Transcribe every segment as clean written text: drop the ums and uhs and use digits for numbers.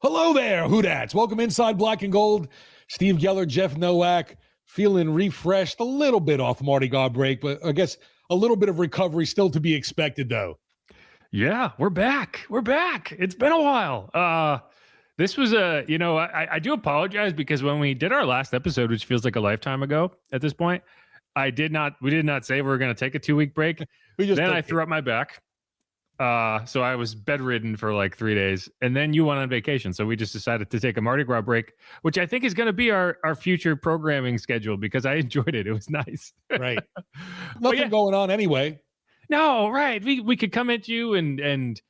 Hello there, Hoodats. Welcome inside Black and Gold. Steve Geller, Jeff Nowak, feeling refreshed, a little bit off Mardi Gras break, but I guess a little bit of recovery still to be expected, though. Yeah, we're back. We're back. It's been a while. This was I do apologize because when we did our last episode, which feels like a lifetime ago at this point, we did not say we were going to take a 2-week break. Then I threw up my back. So I was bedridden for like 3 days, and then you went on vacation. So we just decided to take a Mardi Gras break, which I think is going to be our future programming schedule because I enjoyed it. It was nice. Right. Nothing going on anyway. No, right. We could come at you and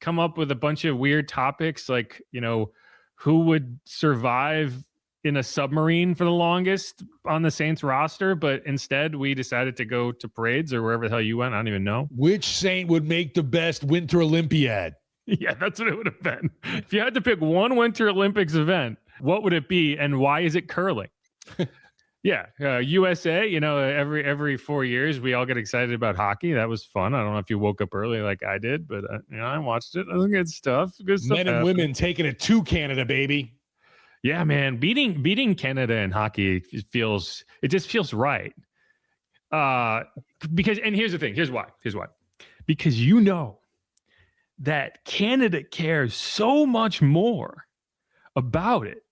come up with a bunch of weird topics like, who would survive in a submarine for the longest on the Saints roster, but instead we decided to go to parades or wherever the hell you went. I don't even know. Which Saint would make the best Winter Olympiad? Yeah, that's what it would have been. If you had to pick one Winter Olympics event, what would it be and why is it curling? Yeah, USA, every 4 years we all get excited about hockey. That was fun. I don't know if you woke up early like I did, but I watched it. It was good stuff. Men and women taking it to Canada, baby. Yeah, man, beating Canada in hockey feels right. Because here's the thing. Here's why. Because that Canada cares so much more about it,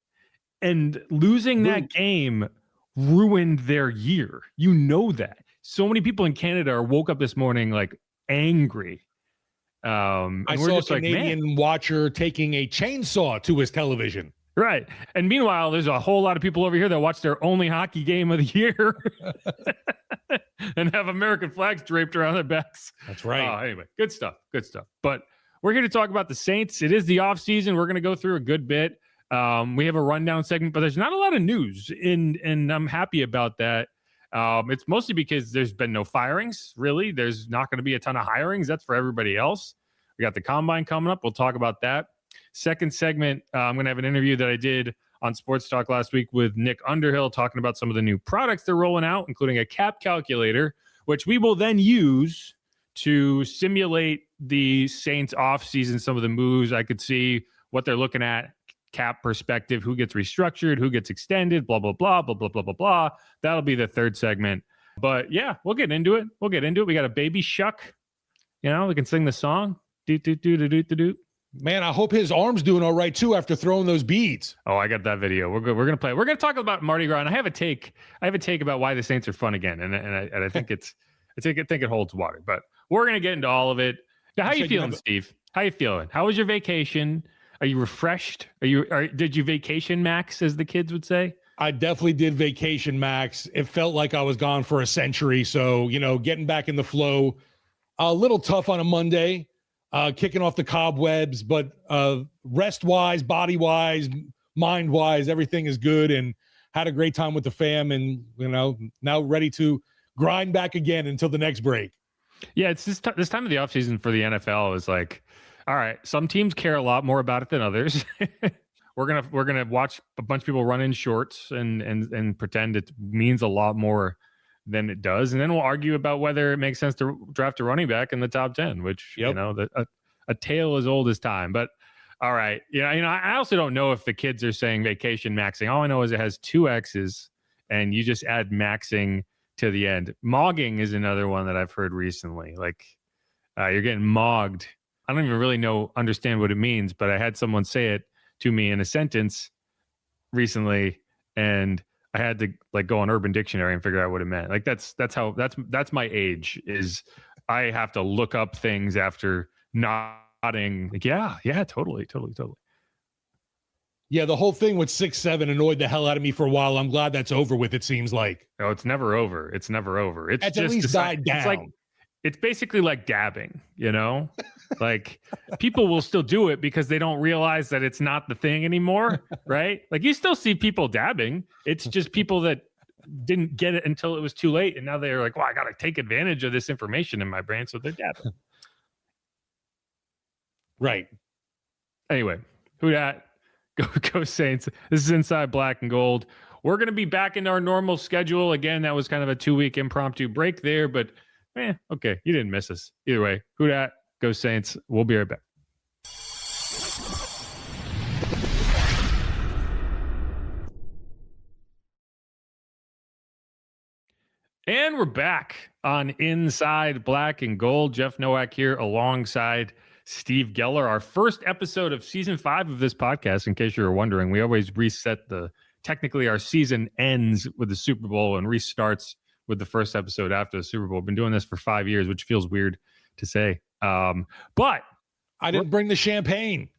and losing that game ruined their year. You know that. So many people in Canada woke up this morning like angry. I saw a Canadian watcher taking a chainsaw to his television. Right. And meanwhile, there's a whole lot of people over here that watch their only hockey game of the year and have American flags draped around their backs. That's right. Anyway, good stuff. But we're here to talk about the Saints. It is the offseason. We're going to go through a good bit. We have a rundown segment, but there's not a lot of news, and I'm happy about that. It's mostly because there's been no firings, really. There's not going to be a ton of hirings. That's for everybody else. We got the Combine coming up. We'll talk about that. Second segment, I'm going to have an interview that I did on SportsTalk last week with Nick Underhill talking about some of the new products they're rolling out, including a cap calculator, which we will then use to simulate the Saints offseason, some of the moves. I could see what they're looking at, cap perspective, who gets restructured, who gets extended, blah, blah, blah, blah, blah, blah, blah, blah. That'll be the third segment. But yeah, we'll get into it. We got a baby shuck. We can sing the song. Do, do, do, do, do, do, do. Man, I hope his arm's doing all right too after throwing those beads. Oh, I got that video. We're going to play. We're going to talk about Mardi Gras, and I have a take about why the Saints are fun again, and I think I think it holds water. But we're going to get into all of it. Now, how you feeling, Steve? How you feeling? How was your vacation? Are you refreshed? Did you vacation max, as the kids would say? I definitely did vacation max. It felt like I was gone for a century. So, getting back in the flow, a little tough on a Monday. Kicking off the cobwebs, but rest-wise, body-wise, mind-wise, everything is good, and had a great time with the fam, and now ready to grind back again until the next break. Yeah, it's this time of the offseason for the NFL is like, all right, some teams care a lot more about it than others. We're gonna watch a bunch of people run in shorts and pretend it means a lot more than it does, and then we'll argue about whether it makes sense to draft a running back in the top 10, which a tale as old as time. But all right, I also don't know if the kids are saying vacation maxing. All I know is it has 2 X's, and you just add maxing to the end. Mogging is another one that I've heard recently. Like you're getting mogged. I don't even really understand what it means, but I had someone say it to me in a sentence recently, and I had to go on Urban Dictionary and figure out what it meant. Like that's my age, is I have to look up things after nodding. Like, yeah, totally. Yeah, the whole thing with 6'7" annoyed the hell out of me for a while. I'm glad that's over with, it seems like. No, it's never over. It's just at least died down. It's basically like dabbing, like people will still do it because they don't realize that it's not the thing anymore. Right. Like you still see people dabbing. It's just people that didn't get it until it was too late. And now they're like, well, I got to take advantage of this information in my brain. So they're dabbing. Right. Anyway, who dat? Go Saints. This is Inside Black and Gold. We're going to be back into our normal schedule. Again, that was kind of a 2-week impromptu break there, but okay, you didn't miss us. Either way, who dat? Go Saints. We'll be right back. And we're back on Inside Black and Gold. Jeff Nowak here alongside Steve Geller. Our first episode of season 5 of this podcast, in case you were wondering. We always reset technically our season ends with the Super Bowl and restarts with the first episode after the Super Bowl. I've been doing this for 5 years, which feels weird to say. But I didn't bring the champagne.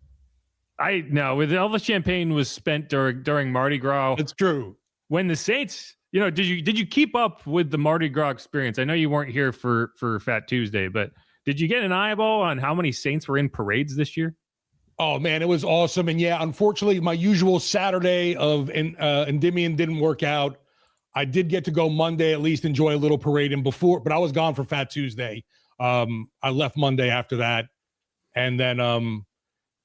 With all the champagne was spent during Mardi Gras. It's true. When the Saints, did you keep up with the Mardi Gras experience? I know you weren't here for Fat Tuesday, but did you get an eyeball on how many Saints were in parades this year? Oh man, it was awesome. And yeah, unfortunately, my usual Saturday of Endymion didn't work out. I did get to go Monday, at least enjoy a little parade but I was gone for Fat Tuesday. I left Monday after that. And then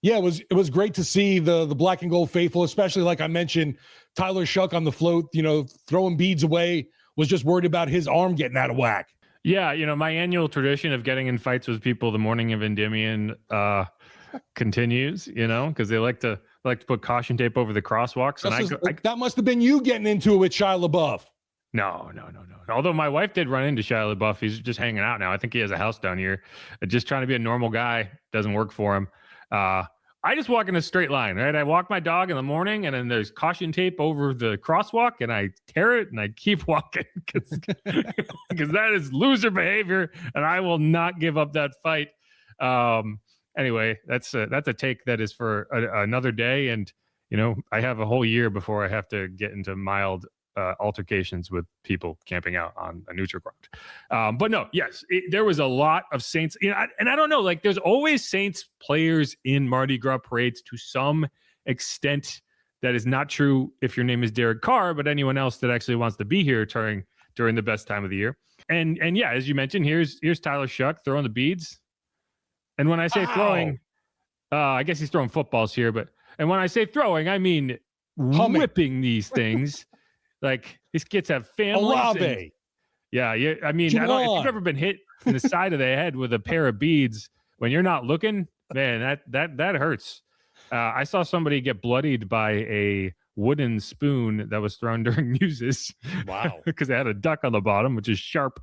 it was great to see the black and gold faithful, especially like I mentioned, Tyler Shuck on the float, throwing beads away, was just worried about his arm getting out of whack. Yeah, my annual tradition of getting in fights with people the morning of Endymion continues, because they like to put caution tape over the crosswalks. That must have been you getting into it with Shia LaBeouf. No. Although my wife did run into Shia LaBeouf. He's just hanging out now. I think he has a house down here. Just trying to be a normal guy. Doesn't work for him. I just walk in a straight line, right? I walk my dog in the morning, and then there's caution tape over the crosswalk, and I tear it, and I keep walking because that is loser behavior, and I will not give up that fight. Anyway, that's a take that is for another day, and I have a whole year before I have to get into mild altercations with people camping out on a neutral ground. But no, yes, there was a lot of Saints. And I don't know, there's always Saints players in Mardi Gras parades to some extent. That is not true if your name is Derek Carr, but anyone else that actually wants to be here during the best time of the year. And yeah, as you mentioned, here's Tyler Shuck throwing the beads. And when I say throwing, I guess he's throwing footballs here, and when I say throwing, I mean whipping these things. These kids have families. Yeah. I mean, if you've ever been hit in the side of the head with a pair of beads when you're not looking, man, that hurts. I saw somebody get bloodied by a wooden spoon that was thrown during muses. Wow. Because it had a duck on the bottom, which is sharp.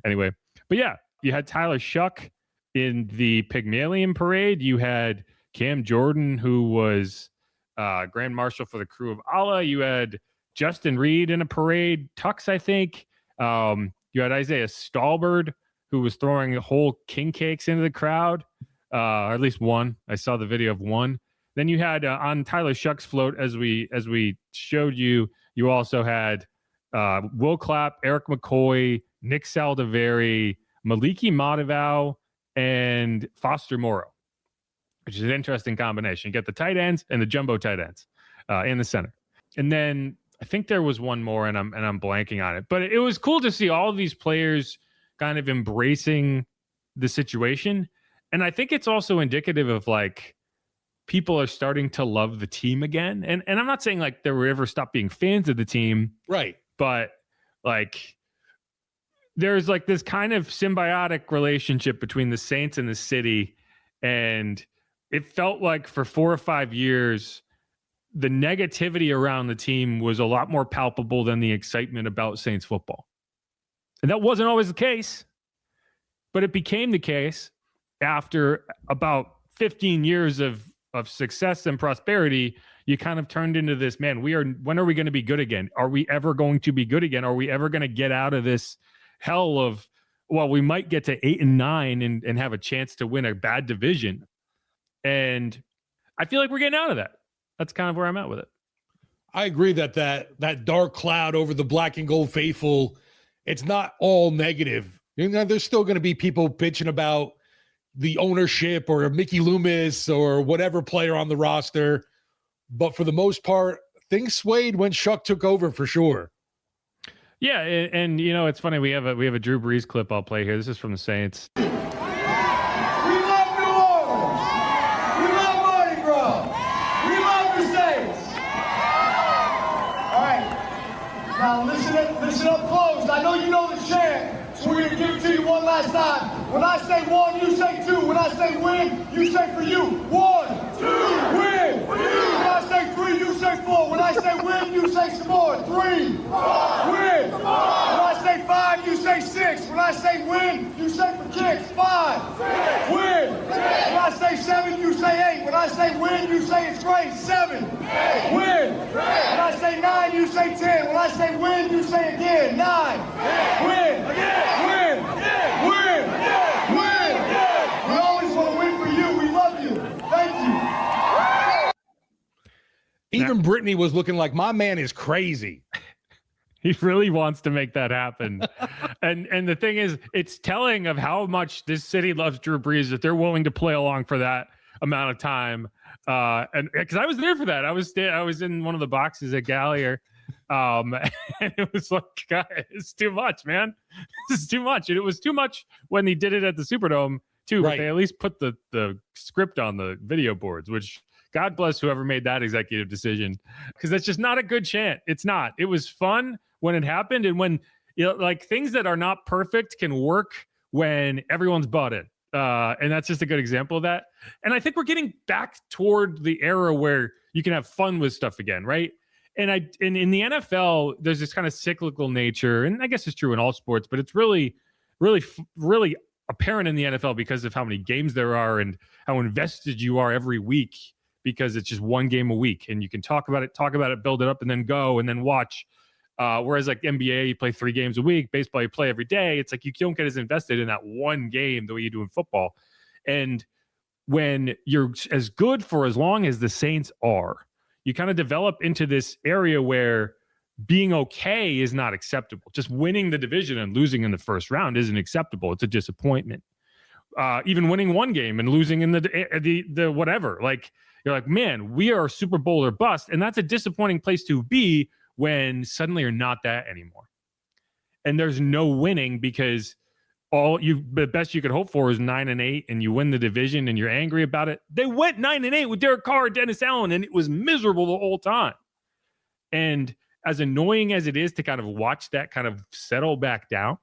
Anyway, but yeah, you had Tyler Shuck in the Pygmalion parade. You had Cam Jordan, who was Grand Marshal for the Crew of Allah. You had Justin Reed in a parade, Tux, I think. You had Isaiah Stallbird, who was throwing whole king cakes into the crowd, or at least one. I saw the video of one. Then you had on Tyler Shuck's float, as we showed you, you also had Will Clapp, Eric McCoy, Nick Saldiveri, Maliki Madavau, and Foster Morrow, which is an interesting combination. You get the tight ends and the jumbo tight ends in the center. And then I think there was one more, and I'm blanking on it. But it was cool to see all of these players kind of embracing the situation. And I think it's also indicative of people are starting to love the team again. And I'm not saying they were ever stopped being fans of the team. Right. But there's this kind of symbiotic relationship between the Saints and the city. And it felt like for 4 or 5 years, the negativity around the team was a lot more palpable than the excitement about Saints football. And that wasn't always the case, but it became the case after about 15 years of success and prosperity. You kind of turned into this, man, when are we going to be good again? Are we ever going to be good again? Are we ever going to get out of this hell of, we might get to 8 and 9 and have a chance to win a bad division. And I feel like we're getting out of that. That's kind of where I'm at with it. I agree that dark cloud over the black and gold faithful, it's not all negative. There's still going to be people bitching about the ownership or Mickey Loomis or whatever player on the roster. But for the most part, things swayed when Shuck took over for sure. Yeah, and it's funny, we have a Drew Brees clip I'll play here. This is from the Saints. Now listen up close. I know you know the chant, so we're gonna give it to you one last time. When I say 1, you say 2. When I say win, you say for you. 1, 2, win. When I say 3, you say 4. When I say win, you say some more. 3, 4, win. When I say say 5, you say 6. When I say win, you say for kicks. 5. Win. When I say 7, you say 8. When I say win, you say it's great. 7. Win. When I say 9, you say 10. When I say win, you say again. 9. Win. Win. Win. Win. We always want to win for you. We love you. Thank you. Even Brittany was looking like, my man is crazy. He really wants to make that happen. and the thing is, it's telling of how much this city loves Drew Brees that they're willing to play along for that amount of time. And because I was there for that. I was in one of the boxes at Gallier. And it was like, God, it's too much, man. This is too much. And it was too much when he did it at the Superdome too. Right. But they at least put the script on the video boards, which God bless whoever made that executive decision, because that's just not a good chant. It's not. It was fun when it happened, and when like things that are not perfect can work when everyone's bought in. And that's just a good example of that. And I think we're getting back toward the era where you can have fun with stuff again, right? And in the NFL, there's this kind of cyclical nature, and I guess it's true in all sports, but it's really apparent in the NFL because of how many games there are and how invested you are every week, because it's just one game a week and you can talk about it, build it up, and then go and then watch. Whereas like NBA, you play 3 games a week, baseball, you play every day. It's like you don't get as invested in that one game the way you do in football. And when you're as good for as long as the Saints are, you kind of develop into this area where being okay is not acceptable. Just winning the division and losing in the first round isn't acceptable. It's a disappointment. Even winning one game and losing in the whatever, like you're like, man, we are Super Bowl or bust. And that's a disappointing place to be when suddenly you're not that anymore. And there's no winning because the best you could hope for is 9-8, and you win the division and you're angry about it. They went 9-8 with Derek Carr and Dennis Allen, and it was miserable the whole time. And as annoying as it is to kind of watch that kind of settle back down,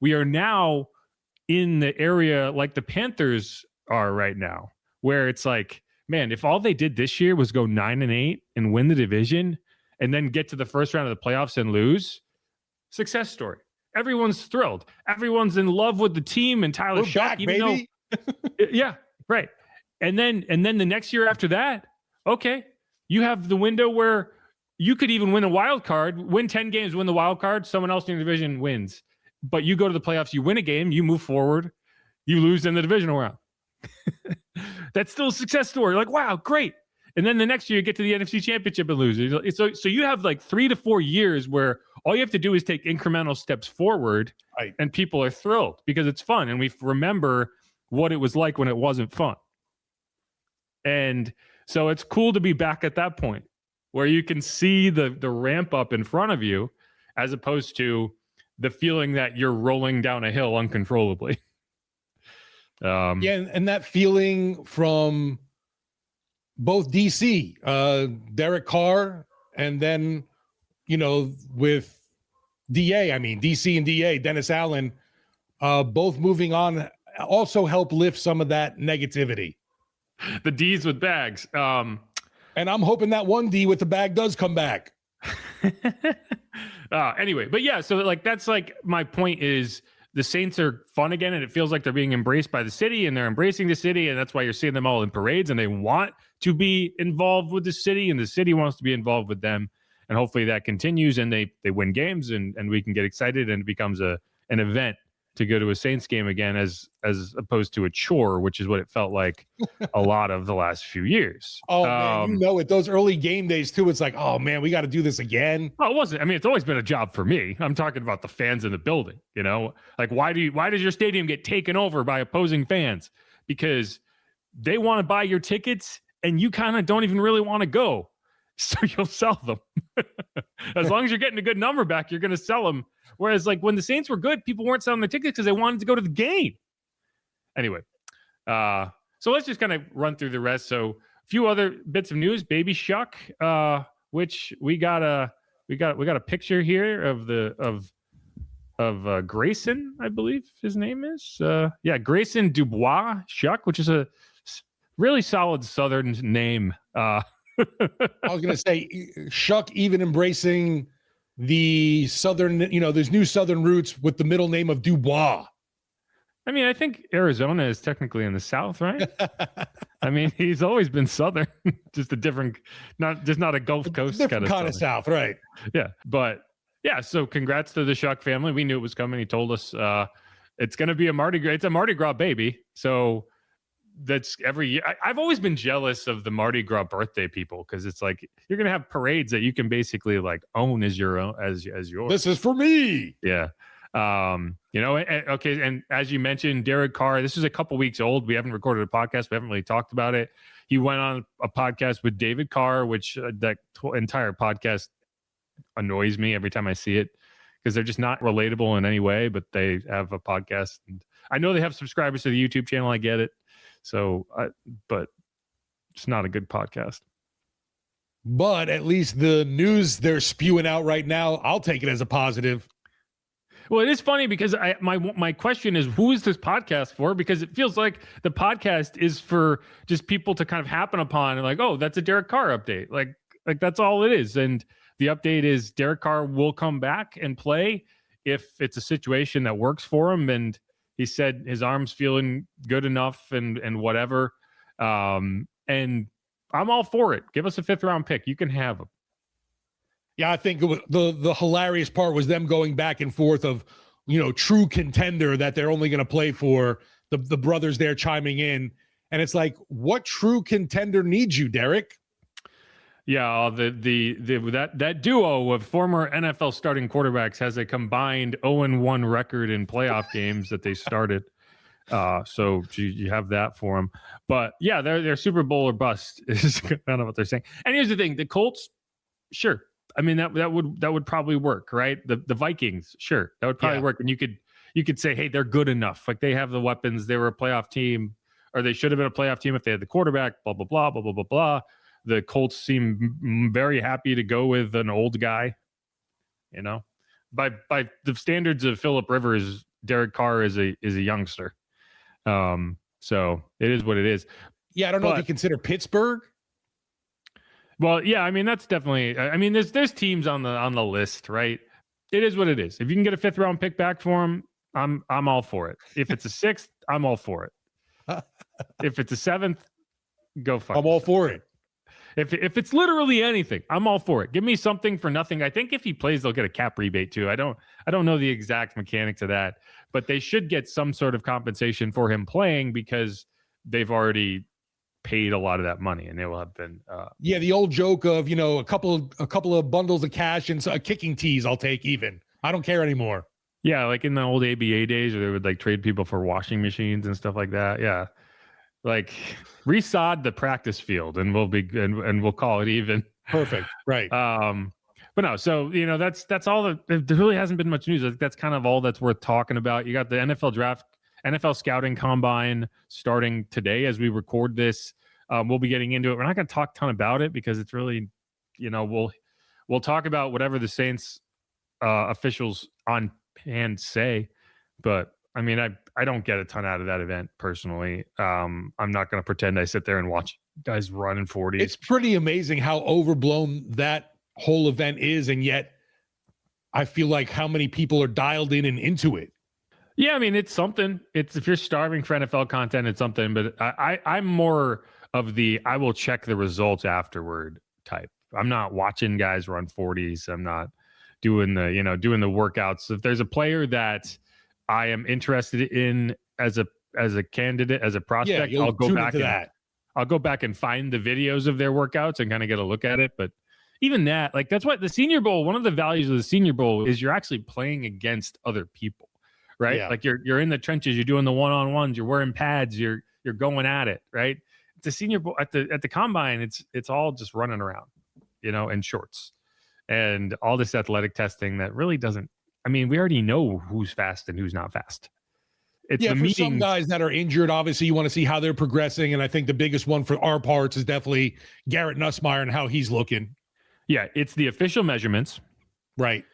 we are now in the area like the Panthers are right now, where it's like, man, if all they did this year was go 9-8 and win the division and then get to the first round of the playoffs and lose, success story. Everyone's thrilled. Everyone's in love with the team and Tyler Shuck, even baby. Yeah, right. And then the next year after that, okay, you have the window where you could even win a wild card, win 10 games, win the wild card, someone else in your division wins. But you go to the playoffs, you win a game, you move forward, you lose in the divisional round. That's still a success story. Like, wow, great. And then the next year you get to the NFC Championship and lose. So you have like 3 to 4 years where all you have to do is take incremental steps forward, right, and people are thrilled because it's fun. And we remember what it was like when it wasn't fun. And so it's cool to be back at that point where you can see the ramp up in front of you, as opposed to the feeling that you're rolling down a hill uncontrollably. And that feeling from both DC, Derek Carr, and then, with DC and DA, Dennis Allen, both moving on, also help lift some of that negativity. The D's with bags. And I'm hoping that one D with the bag does come back. Anyway, but yeah, so like that's like my point is the Saints are fun again, and it feels like they're being embraced by the city, and they're embracing the city, and that's why you're seeing them all in parades, and they want to be involved with the city, and the city wants to be involved with them, and hopefully that continues, and they win games, and we can get excited, and it becomes an event to go to a Saints game again, as opposed to a chore, which is what it felt like a lot of the last few years. Oh, man, at those early game days too, it's like, oh man, we got to do this again. Well, it wasn't. I mean, it's always been a job for me. I'm talking about the fans in the building. Like why does your stadium get taken over by opposing fans? Because they want to buy your tickets, and you kind of don't even really want to go, so you'll sell them. As long as you're getting a good number back, you're going to sell them. Whereas like when the Saints were good, people weren't selling the tickets because they wanted to go to the game. Anyway, so let's just kind of run through the rest. So a few other bits of news. Baby Shuck, which we got a picture here of Grayson, I believe his name is. Grayson Dubois Shuck, which is a really solid Southern name. I was going to say, Shuck even embracing the Southern, there's new Southern roots with the middle name of Dubois. I mean, I think Arizona is technically in the South, right? I mean, he's always been Southern, just a different, not a Gulf Coast different kind of South, right? Yeah, but yeah. So, congrats to the Shuck family. We knew it was coming. He told us it's going to be a Mardi Gras. It's a Mardi Gras baby. So that's every year. I've always been jealous of the Mardi Gras birthday people because it's like you're going to have parades that you can basically like own as your own as yours. This is for me. Yeah. Okay. And as you mentioned, Derek Carr, this is a couple weeks old. We haven't recorded a podcast. We haven't really talked about it. He went on a podcast with David Carr, which that entire podcast annoys me every time I see it because they're just not relatable in any way, but they have a podcast. And I know they have subscribers to the YouTube channel. I get it. So, but it's not a good podcast. But at least the news they're spewing out right now, I'll take it as a positive. Well, it is funny because my question is, who is this podcast for? Because it feels like the podcast is for just people to kind of happen upon and like, oh, that's a Derek Carr update. Like that's all it is. And the update is Derek Carr will come back and play if it's a situation that works for him. And he said his arm's feeling good enough and whatever. And I'm all for it. Give us a 5th round pick. You can have him. Yeah, I think it was the hilarious part was them going back and forth of, true contender that they're only going to play for, the brothers there chiming in. And it's like, what true contender needs you, Derek? Yeah, that duo of former NFL starting quarterbacks has a combined 0-1 record in playoff games that they started. So you have that for them. But yeah, they're Super Bowl or bust is kind of what they're saying. And here's the thing: the Colts, sure. I mean, that would probably work, right? The Vikings, sure, that would probably work. And you could say, hey, they're good enough. Like they have the weapons. They were a playoff team, or they should have been a playoff team if they had the quarterback. Blah blah blah blah blah blah blah. The Colts seem very happy to go with an old guy. By the standards of Phillip Rivers, Derek Carr is a youngster. So it is what it is. Yeah, I don't know if you consider Pittsburgh. Well, yeah, I mean that's definitely. I mean, there's teams on the list, right? It is what it is. If you can get a 5th round pick back for him, I'm all for it. If it's a 6th, I'm all for it. If it's a 7th, go fuck. I'm all for it. If it's literally anything, I'm all for it. Give me something for nothing. I think if he plays, they'll get a cap rebate too. I don't know the exact mechanics of that, but they should get some sort of compensation for him playing because they've already paid a lot of that money, and they will have been. The old joke of a couple of bundles of cash and a kicking tease. I'll take even. I don't care anymore. Yeah, like in the old ABA days, where they would like trade people for washing machines and stuff like that. Yeah, like resod the practice field, and we'll be and we'll call it even. Perfect. Right. But no, so that's all. There really hasn't been much news. I think that's kind of all that's worth talking about. You got the NFL draft. NFL scouting combine starting today as we record this. We'll be getting into it. We're not going to talk a ton about it because it's really, we'll talk about whatever the Saints officials on hand say. But I mean, I don't get a ton out of that event personally. I'm not going to pretend I sit there and watch guys run in 40s. It's pretty amazing how overblown that whole event is. And yet I feel like how many people are dialed in and into it. Yeah, I mean, it's something. It's if you're starving for NFL content, it's something. But I'm more of the I will check the results afterward type. I'm not watching guys run 40s. I'm not doing the workouts. If there's a player that I am interested in as a candidate, as a prospect, I'll go back and find the videos of their workouts and kind of get a look at it. But even that, like that's what the Senior Bowl. One of the values of the Senior Bowl is you're actually playing against other people. Right. Yeah. Like you're in the trenches, you're doing the one-on-ones, you're wearing pads, you're going at it. Right. The Senior Bowl at the combine, it's all just running around, in shorts and all this athletic testing that really doesn't. I mean, we already know who's fast and who's not fast. It's for some guys that are injured, obviously you want to see how they're progressing. And I think the biggest one for our parts is definitely Garrett Nussmeier and how he's looking. Yeah. It's the official measurements. Right.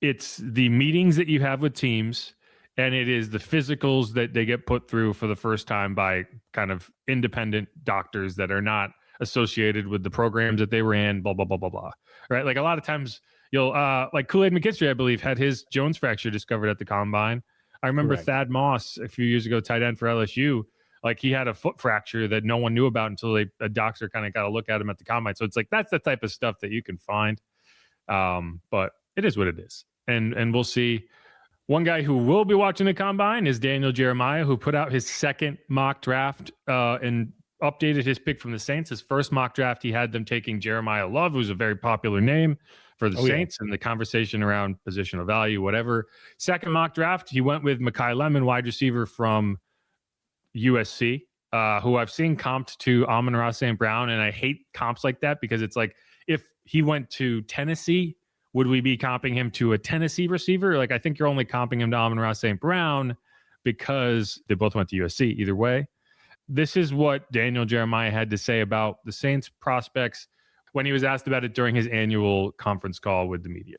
It's the meetings that you have with teams. And it is the physicals that they get put through for the first time by kind of independent doctors that are not associated with the programs that they were in, blah, blah, blah, blah, blah. Right. Like a lot of times, You'll like Kool-Aid McKinstry, I believe, had his Jones fracture discovered at the combine. I remember Correct. Thad Moss a few years ago, tight end for LSU. Like he had a foot fracture that no one knew about until a doctor kind of got a look at him at the combine. So it's like that's the type of stuff that you can find. But it is what it is. And we'll see. One guy who will be watching the combine is Daniel Jeremiah, who put out his second mock draft and updated his pick from the Saints. His first mock draft, he had them taking Jeremiah Love, who's a very popular name for the Saints, and the conversation around positional value, whatever. Second mock draft, he went with Mekhi Lemon, wide receiver from USC, who I've seen comped to Amon-Ra St. Brown, and I hate comps like that because it's like if he went to Tennessee, would we be comping him to a Tennessee receiver? Like I think you're only comping him to Amon-Ra St. Brown because they both went to USC. Either way, this is what Daniel Jeremiah had to say about the Saints prospects when he was asked about it during his annual conference call with the media.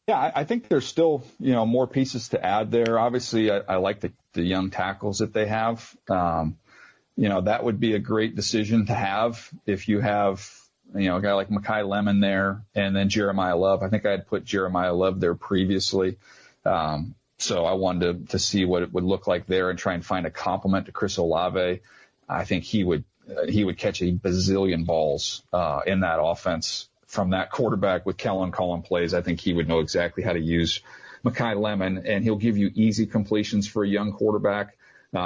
Yeah, I think there's still, more pieces to add there. Obviously, I like the young tackles that they have. That would be a great decision to have if you have, a guy like Mekhi Lemon there and then Jeremiah Love. I think I had put Jeremiah Love there previously. So I wanted to see what it would look like there and try and find a complement to Chris Olave. I think he would catch a bazillion balls in that offense from that quarterback with Kellen calling plays. I think he would know exactly how to use Mekhi Lemon, and he'll give you easy completions for a young quarterback.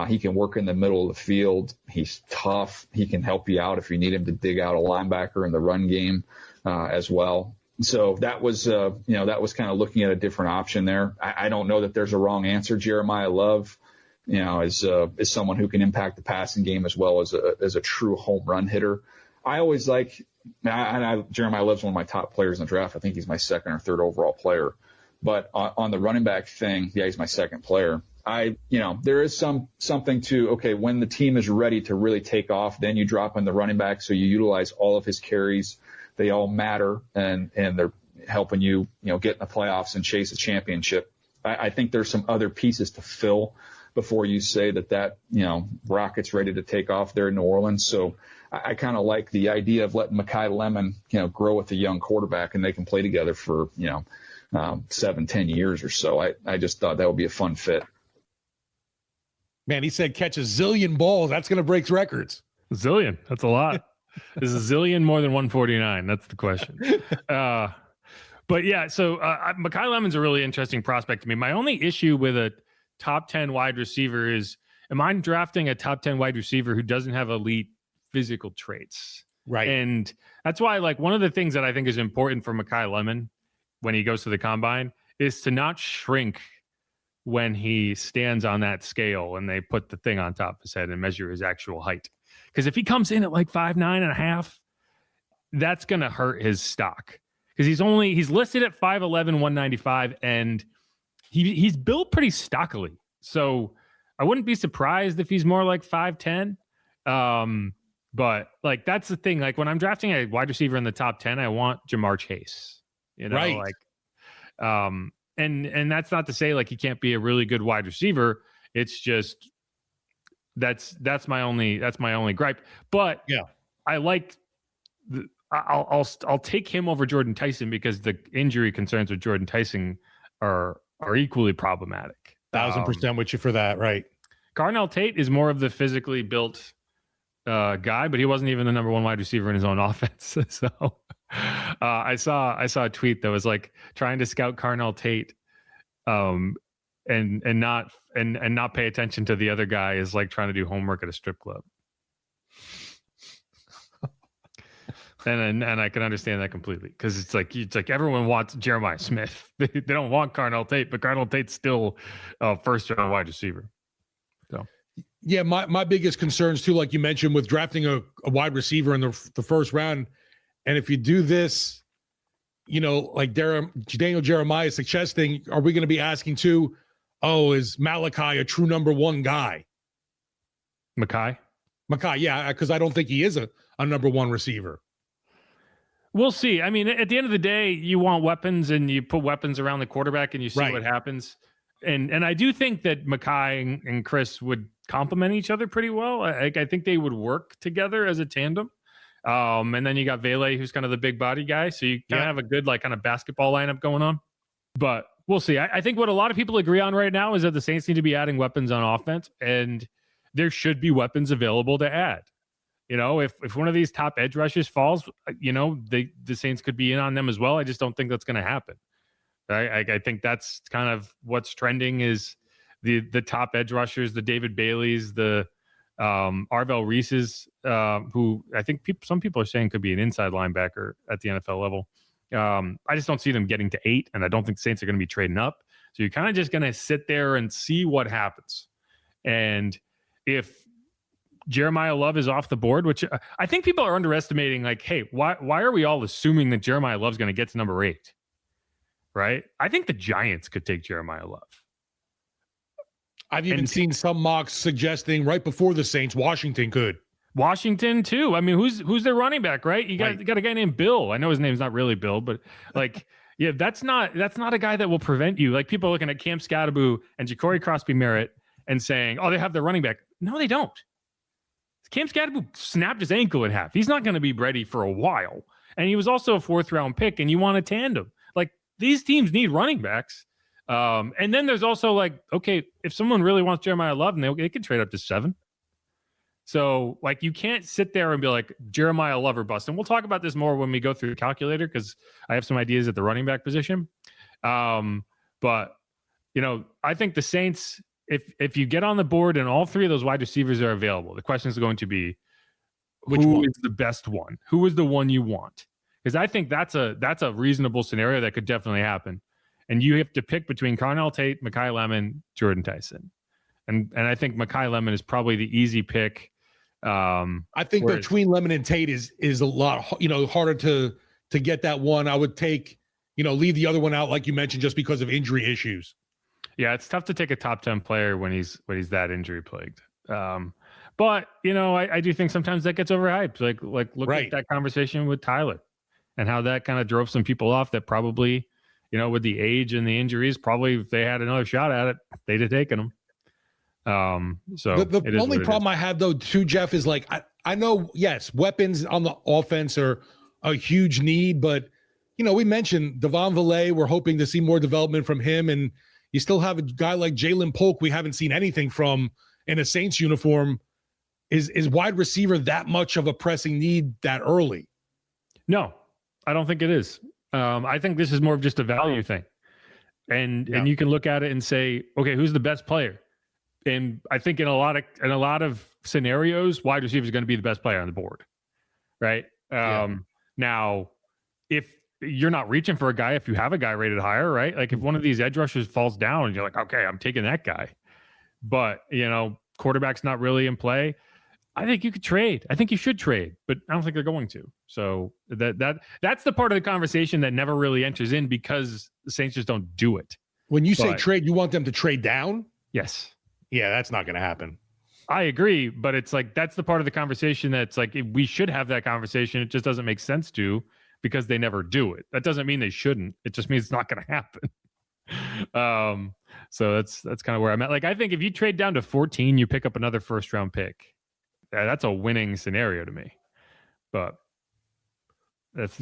He can work in the middle of the field. He's tough. He can help you out if you need him to dig out a linebacker in the run game as well. So that was kind of looking at a different option there. I don't know that there's a wrong answer. Jeremiah Love, is someone who can impact the passing game as well as a true home run hitter. I always Jeremiah Love's one of my top players in the draft. I think he's my second or third overall player. But on the running back thing, yeah, he's my second player. There is something to, okay, when the team is ready to really take off, then you drop in the running back. So you utilize all of his carries. They all matter and they're helping you, get in the playoffs and chase a championship. I think there's some other pieces to fill before you say that rocket's ready to take off there in New Orleans. So I kind of like the idea of letting Mekhi Lemon, grow with a young quarterback and they can play together for, 7-10 years or so. I just thought that would be a fun fit. Man, he said catch a zillion balls. That's going to break records. Zillion. That's a lot. Is a zillion more than 149? That's the question. But yeah, so Mekhi Lemon's a really interesting prospect to me. My only issue with a top 10 wide receiver is, am I drafting a top 10 wide receiver who doesn't have elite physical traits? Right. And that's why, like, one of the things that I think is important for Mekhi Lemon when he goes to the combine is to not shrink when he stands on that scale and they put the thing on top of his head and measure his actual height. Because if he comes in at like 5'9.5", that's going to hurt his stock. Because he's listed at 5'11", 195, and he's built pretty stockily. So I wouldn't be surprised if he's more like 5'10". But like, that's the thing. Like when I'm drafting a wide receiver in the top 10, I want Jamar Chase, right. And that's not to say like he can't be a really good wide receiver. It's just that's my only gripe. But yeah, I like I'll take him over Jordan Tyson because the injury concerns with Jordan Tyson are equally problematic. 1,000% with you for that, right? Carnell Tate is more of the physically built guy, but he wasn't even the number one wide receiver in his own offense. So I saw a tweet that was like trying to scout Carnell Tate, and not pay attention to the other guy is like trying to do homework at a strip club. And I can understand that completely because it's like everyone wants Jeremiah Smith. They don't want Carnell Tate, but Carnell Tate's still a first-round wide receiver. So. Yeah, my biggest concerns too, like you mentioned, with drafting a wide receiver in the first round, and if you do this, like Daniel Jeremiah suggesting, are we going to be asking too, is Malachi a true number one guy? Mekhi, yeah, because I don't think he is a number one receiver. We'll see. I mean, at the end of the day, you want weapons and you put weapons around the quarterback and you see what happens. And I do think that Mekhi and Chris would complement each other pretty well. I think they would work together as a tandem. And then you got Vele, who's kind of the big body guy. So you kind of have a good like kind of basketball lineup going on. But we'll see. I think what a lot of people agree on right now is that the Saints need to be adding weapons on offense, and there should be weapons available to add. You know, if one of these top edge rushers falls, you know, the Saints could be in on them as well. I just don't think that's going to happen. I think that's kind of what's trending is the top edge rushers, the David Baileys, the Arvell Reeses, who I think some people are saying could be an inside linebacker at the NFL level. I just don't see them getting to 8, and I don't think the Saints are going to be trading up. So you're kind of just going to sit there and see what happens. And if Jeremiah Love is off the board, which I think people are underestimating, like, hey, why are we all assuming that Jeremiah Love's going to get to number 8? Right? I think the Giants could take Jeremiah Love. I've even seen some mocks suggesting right before the Saints, Washington could. Washington too. I mean, who's their running back, right? You got a guy named Bill. I know his name's not really Bill, but like, yeah, that's not a guy that will prevent you. Like people looking at Cam Scatterbo and Ja'Cory Crosby-Merritt and saying, oh, they have their running back. No, they don't. Cam Scatterbo snapped his ankle in half. He's not going to be ready for a while. And he was also a 4th round pick, and you want a tandem. Like these teams need running backs. And then there's also like, okay, if someone really wants Jeremiah Love, and they can trade up to 7. So like you can't sit there and be like Jeremiah Love or bust. And we'll talk about this more when we go through the calculator because I have some ideas at the running back position. But you know, I think the Saints, if you get on the board and all 3 of those wide receivers are available, the question is going to be who is the best one? Who is the one you want? Because I think that's a reasonable scenario that could definitely happen. And you have to pick between Carnell Tate, Mekhi Lemon, Jordan Tyson. And I think Mekhi Lemon is probably the easy pick. I think between Lemon and Tate is a lot, harder to get that one. I would take, leave the other one out, like you mentioned, just because of injury issues. Yeah, it's tough to take a top 10 player when he's that injury plagued. But I do think sometimes that gets overhyped. Like look at that conversation with Tyler and how that kind of drove some people off that probably, with the age and the injuries, probably if they had another shot at it, they'd have taken them. So the only problem I have though too, Jeff, is like I know, yes, weapons on the offense are a huge need, but we mentioned Devon Vele. We're hoping to see more development from him, and you still have a guy like Jalen Polk we haven't seen anything from in a Saints uniform. Is wide receiver that much of a pressing need that early? No, I don't think it is. I think this is more of just a value thing, and you can look at it and say, okay, who's the best player? And I think in a lot of scenarios, wide receiver is going to be the best player on the board, right? Now, if you're not reaching for a guy, if you have a guy rated higher, right? Like if one of these edge rushers falls down, and you're like, okay, I'm taking that guy. But quarterback's not really in play. I think you could trade. I think you should trade, but I don't think they're going to. So that's the part of the conversation that never really enters in because the Saints just don't do it. When you say trade, you want them to trade down? Yes. Yeah, that's not going to happen. I agree, but it's like that's the part of the conversation that's like we should have that conversation. It just doesn't make sense to because they never do it. That doesn't mean they shouldn't. It just means it's not going to happen. So that's kind of where I'm at. Like I think if you trade down to 14, you pick up another 1st round pick. That's a winning scenario to me. But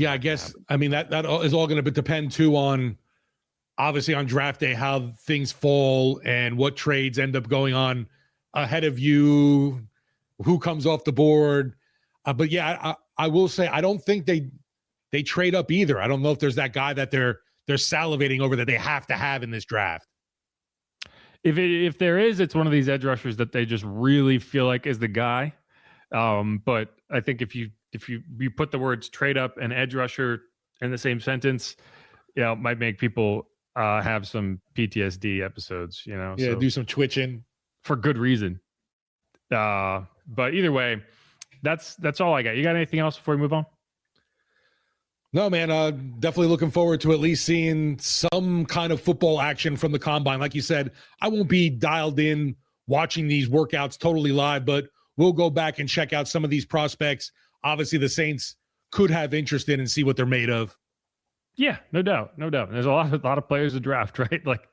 I guess I mean that is all going to depend too on obviously on draft day how things fall and what trades end up going on ahead of you, who comes off the board. But yeah, I will say I don't think they trade up either. I don't know if there's that guy that they're salivating over that they have to have in this draft. If there is, it's one of these edge rushers that they just really feel like is the guy. But I think if you put the words trade up and edge rusher in the same sentence, it might make people have some PTSD episodes, Yeah, so, do some twitching for good reason. But either way, that's all I got. You got anything else before we move on? No, man, definitely looking forward to at least seeing some kind of football action from the combine. Like you said, I won't be dialed in watching these workouts totally live, but we'll go back and check out some of these prospects. Obviously, the Saints could have interest in and see what they're made of. Yeah, no doubt. There's a lot of players to draft, right? Like,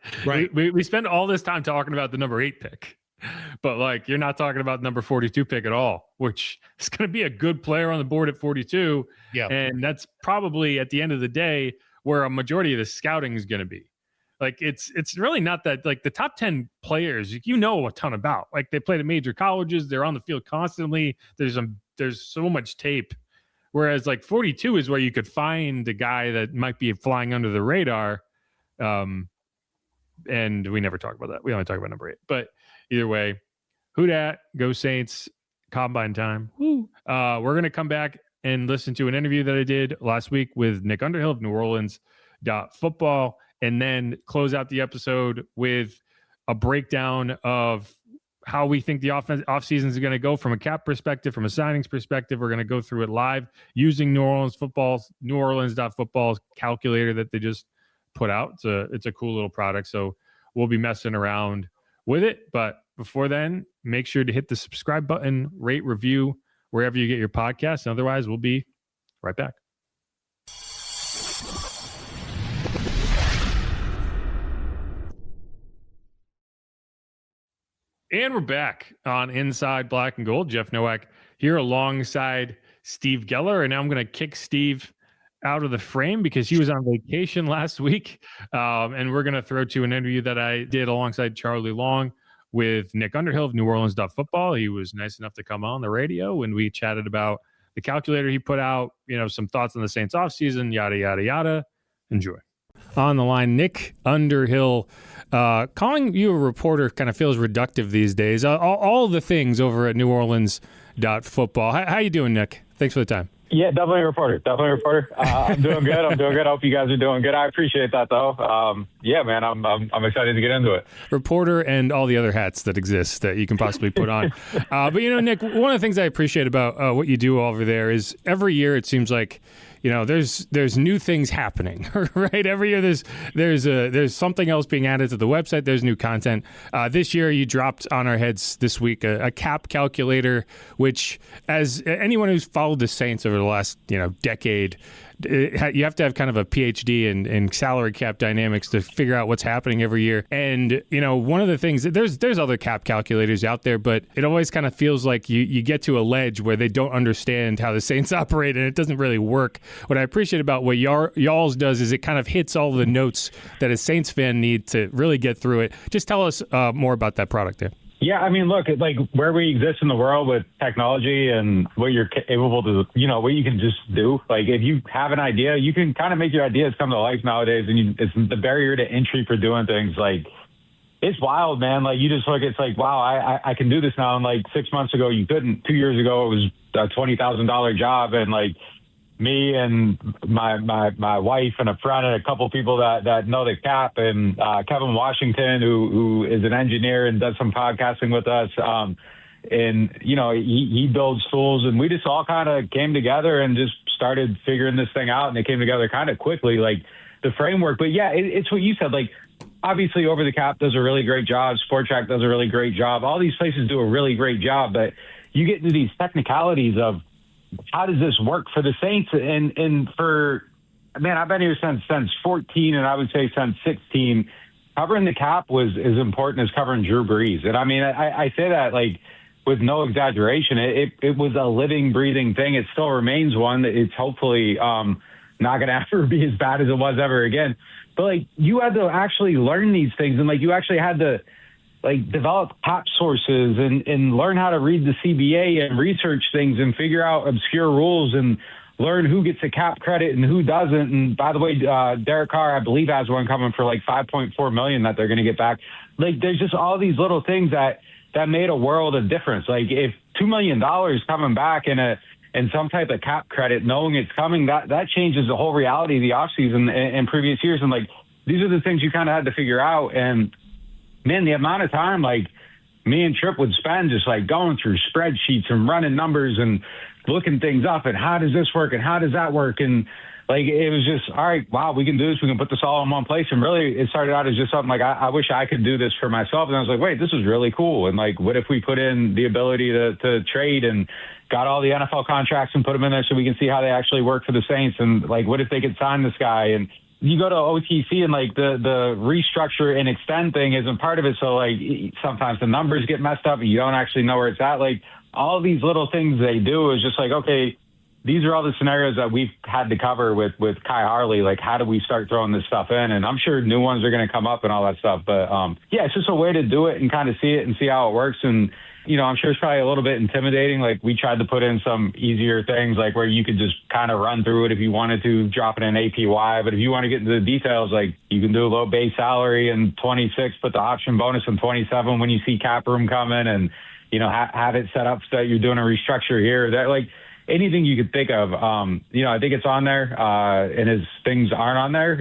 we spend all this time talking about the number 8 pick. But like, you're not talking about number 42 pick at all, which is going to be a good player on the board at 42. Yeah. And that's probably at the end of the day where a majority of the scouting is going to be. Like, it's really not that, like, the top 10 players, you know a ton about. Like, they play at major colleges, they're on the field constantly. There's so much tape. Whereas like 42 is where you could find a guy that might be flying under the radar. And we never talk about that. We only talk about number 8. But either way, who dat, go Saints, combine time. Woo. We're going to come back and listen to an interview that I did last week with Nick Underhill of NewOrleans.football, and then close out the episode with a breakdown of how we think the offseason is going to go from a cap perspective, from a signings perspective. We're going to go through it live using NewOrleans.football's calculator that they just put out. It's a cool little product. So we'll be messing around with it. But before then, make sure to hit the subscribe button, rate, review, wherever you get your podcasts. Otherwise, we'll be right back. And we're back on Inside Black and Gold. Jeff Nowak here alongside Steve Geller. And now I'm going to kick Steve out of the frame because he was on vacation last week. And we're going to throw to an interview that I did alongside Charlie Long with Nick Underhill of NewOrleans.football. He was nice enough to come on the radio and we chatted about the calculator he put out, some thoughts on the Saints offseason, yada, yada, yada. Enjoy. On the line, Nick Underhill. Calling you a reporter kind of feels reductive these days. All the things over at NewOrleans.football. How you doing, Nick? Thanks for the time. Yeah, definitely a reporter. I'm doing good. I hope you guys are doing good. I appreciate that, though. Yeah, man, I'm excited to get into it. Reporter and all the other hats that exist that you can possibly put on. But, Nick, one of the things I appreciate about what you do over there is every year it seems like, there's new things happening, right? Every year there's something else being added to the website. There's new content. This year you dropped on our heads this week a cap calculator, which, as anyone who's followed the Saints over the last decade, you have to have kind of a PhD in salary cap dynamics to figure out what's happening every year. And, one of the things, there's other cap calculators out there, but it always kind of feels like you get to a ledge where they don't understand how the Saints operate and it doesn't really work. What I appreciate about what y'all's does is it kind of hits all the notes that a Saints fan need to really get through it. Just tell us more about that product there. Yeah, I mean, look, like where we exist in the world with technology and what you're able to, what you can just do. Like if you have an idea, you can kind of make your ideas come to life nowadays. And it's the barrier to entry for doing things. Like it's wild, man. Like you just look, it's like, wow, I can do this now. And like 6 months ago, you couldn't. 2 years ago, it was a $20,000 job. And like me and my wife and a friend and a couple people that know the cap and Kevin Washington, who is an engineer and does some podcasting with us. And, he builds tools and we just all kind of came together and just started figuring this thing out. And it came together kind of quickly, like the framework. But yeah, it's what you said. Like, obviously Over the Cap does a really great job. Sport Track does a really great job. All these places do a really great job. But you get into these technicalities of, how does this work for the Saints? And for, man, I've been here since 14, and I would say since 16. Covering the cap was as important as covering Drew Brees. And I mean, I say that like with no exaggeration. It was a living, breathing thing. It still remains one. It's hopefully not going to ever be as bad as it was ever again. But like you had to actually learn these things, and like you actually had to like develop top sources and learn how to read the CBA and research things and figure out obscure rules and learn who gets a cap credit and who doesn't. And by the way, Derek Carr, I believe, has one coming for like $5.4 million that they're going to get back. Like there's just all these little things that made a world of difference. Like if $2 million coming back in some type of cap credit, knowing it's coming, that changes the whole reality of the offseason and previous years. And like, these are the things you kind of had to figure out. And man, the amount of time like me and Trip would spend just like going through spreadsheets and running numbers and looking things up and how does this work and how does that work? And like, it was just, all right, wow, we can do this. We can put this all in one place. And really it started out as just something like, I wish I could do this for myself. And I was like, wait, this is really cool. And like, what if we put in the ability to trade and got all the NFL contracts and put them in there so we can see how they actually work for the Saints? And like, what if they could sign this guy? And you go to OTC and like the restructure and extend thing isn't part of it. So like sometimes the numbers get messed up and you don't actually know where it's at. Like all these little things they do is just like, okay, these are all the scenarios that we've had to cover with Kai Harley. Like, how do we start throwing this stuff in? And I'm sure new ones are going to come up and all that stuff. But yeah, it's just a way to do it and kind of see it and see how it works. And, you know, I'm sure it's probably a little bit intimidating. Like, we tried to put in some easier things, like where you could just kind of run through it if you wanted to, drop it in APY. But if you want to get into the details, like you can do a low base salary in 26, put the option bonus in 27 when you see cap room coming, and, you know, have it set up so that you're doing a restructure here. That, like, anything you could think of, you know, I think it's on there. And as things aren't on there,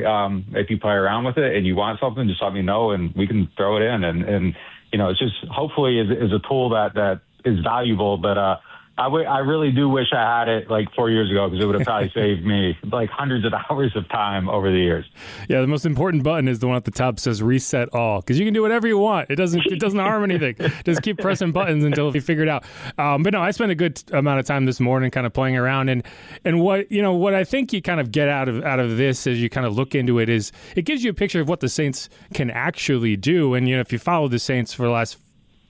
if you play around with it and you want something, just let me know and we can throw it in. And you know, it's just hopefully is a tool that is valuable. But I really do wish I had it like 4 years ago, because it would have probably saved me like hundreds of hours of time over the years. Yeah, the most important button is the one at the top that says reset all, because you can do whatever you want. It doesn't harm anything. Just keep pressing buttons until you figure it out. But no, I spent a good amount of time this morning kind of playing around, and what I think you kind of get out of this as you kind of look into it is it gives you a picture of what the Saints can actually do. And, you know, if you follow the Saints for the last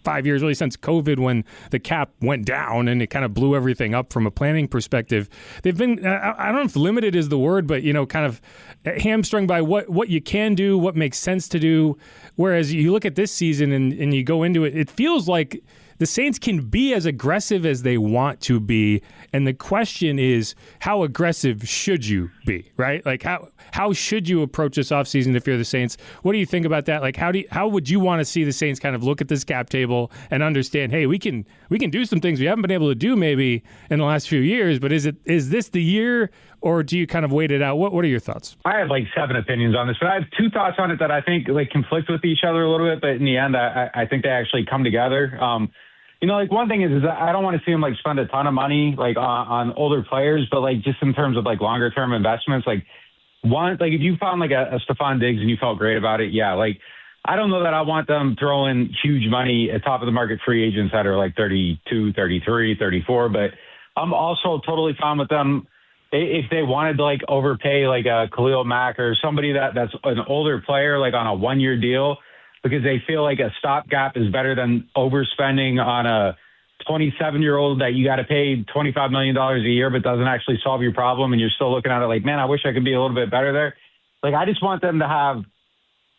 5 years, really since COVID, when the cap went down and it kind of blew everything up from a planning perspective, they've been, I don't know if limited is the word, but, you know, kind of hamstrung by what you can do, what makes sense to do. Whereas you look at this season and you go into it, it feels like the Saints can be as aggressive as they want to be. And the question is, how aggressive should you be, right? Like, how should you approach this offseason if you're the Saints? What do you think about that? Like, how would you want to see the Saints kind of look at this cap table and understand, hey, we can do some things we haven't been able to do maybe in the last few years, but is this the year, or do you kind of wait it out? What are your thoughts? I have like 7 opinions on this, but I have 2 thoughts on it that I think like conflict with each other a little bit, but in the end, I think they actually come together. You know, like one thing is I don't want to see them like spend a ton of money like on older players, but like just in terms of like longer term investments, like if you found like a Stephon Diggs and you felt great about it, yeah, like I don't know that I want them throwing huge money at top of the market free agents that are like 32, 33, 34, but I'm also totally fine with them if they wanted to like overpay like a Khalil Mack or somebody that's an older player like on a 1-year deal, because they feel like a stopgap is better than overspending on a 27-year-old that you got to pay $25 million a year, but doesn't actually solve your problem. And you're still looking at it like, man, I wish I could be a little bit better there. Like, I just want them to have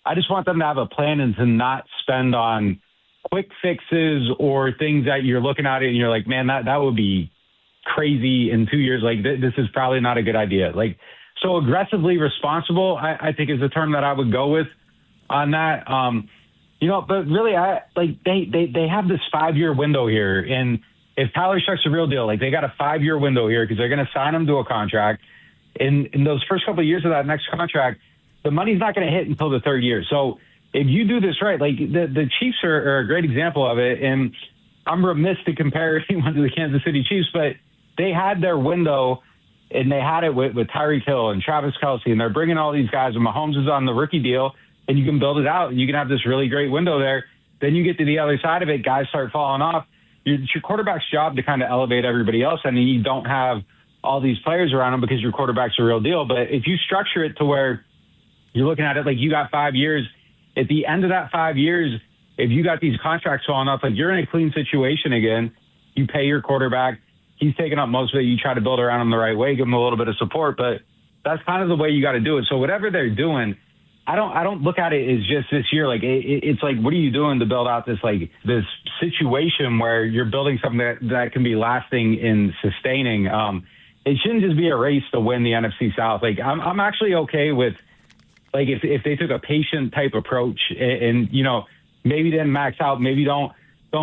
a plan and to not spend on quick fixes or things that you're looking at it and you're like, man, that would be crazy in 2 years. Like, this is probably not a good idea. Like, so aggressively responsible, I think is the term that I would go with on that. You know, but really, they have this 5-year window here. And if Tyler Shuck's a real deal, like they got a 5-year window here because they're going to sign him to a contract. In those first couple of years of that next contract, the money's not going to hit until the 3rd year. So if you do this right, like the Chiefs are a great example of it. And I'm remiss to compare anyone to the Kansas City Chiefs, but they had their window and they had it with Tyreek Hill and Travis Kelce, and they're bringing all these guys, and Mahomes is on the rookie deal. And you can build it out, and you can have this really great window there. Then you get to the other side of it, guys start falling off. It's your quarterback's job to kind of elevate everybody else, and you don't have all these players around them because your quarterback's a real deal. But if you structure it to where you're looking at it like you got 5 years, at the end of that 5 years, if you got these contracts falling off, like you're in a clean situation again. You pay your quarterback. He's taking up most of it. You try to build around him the right way, give him a little bit of support. But that's kind of the way you got to do it. So whatever they're doing, I don't look at it as just this year. Like it's like, what are you doing to build out this situation where you're building something that can be lasting and sustaining? It shouldn't just be a race to win the NFC South. Like I'm actually okay with like if they took a patient type approach and you know, maybe didn't max out, maybe don't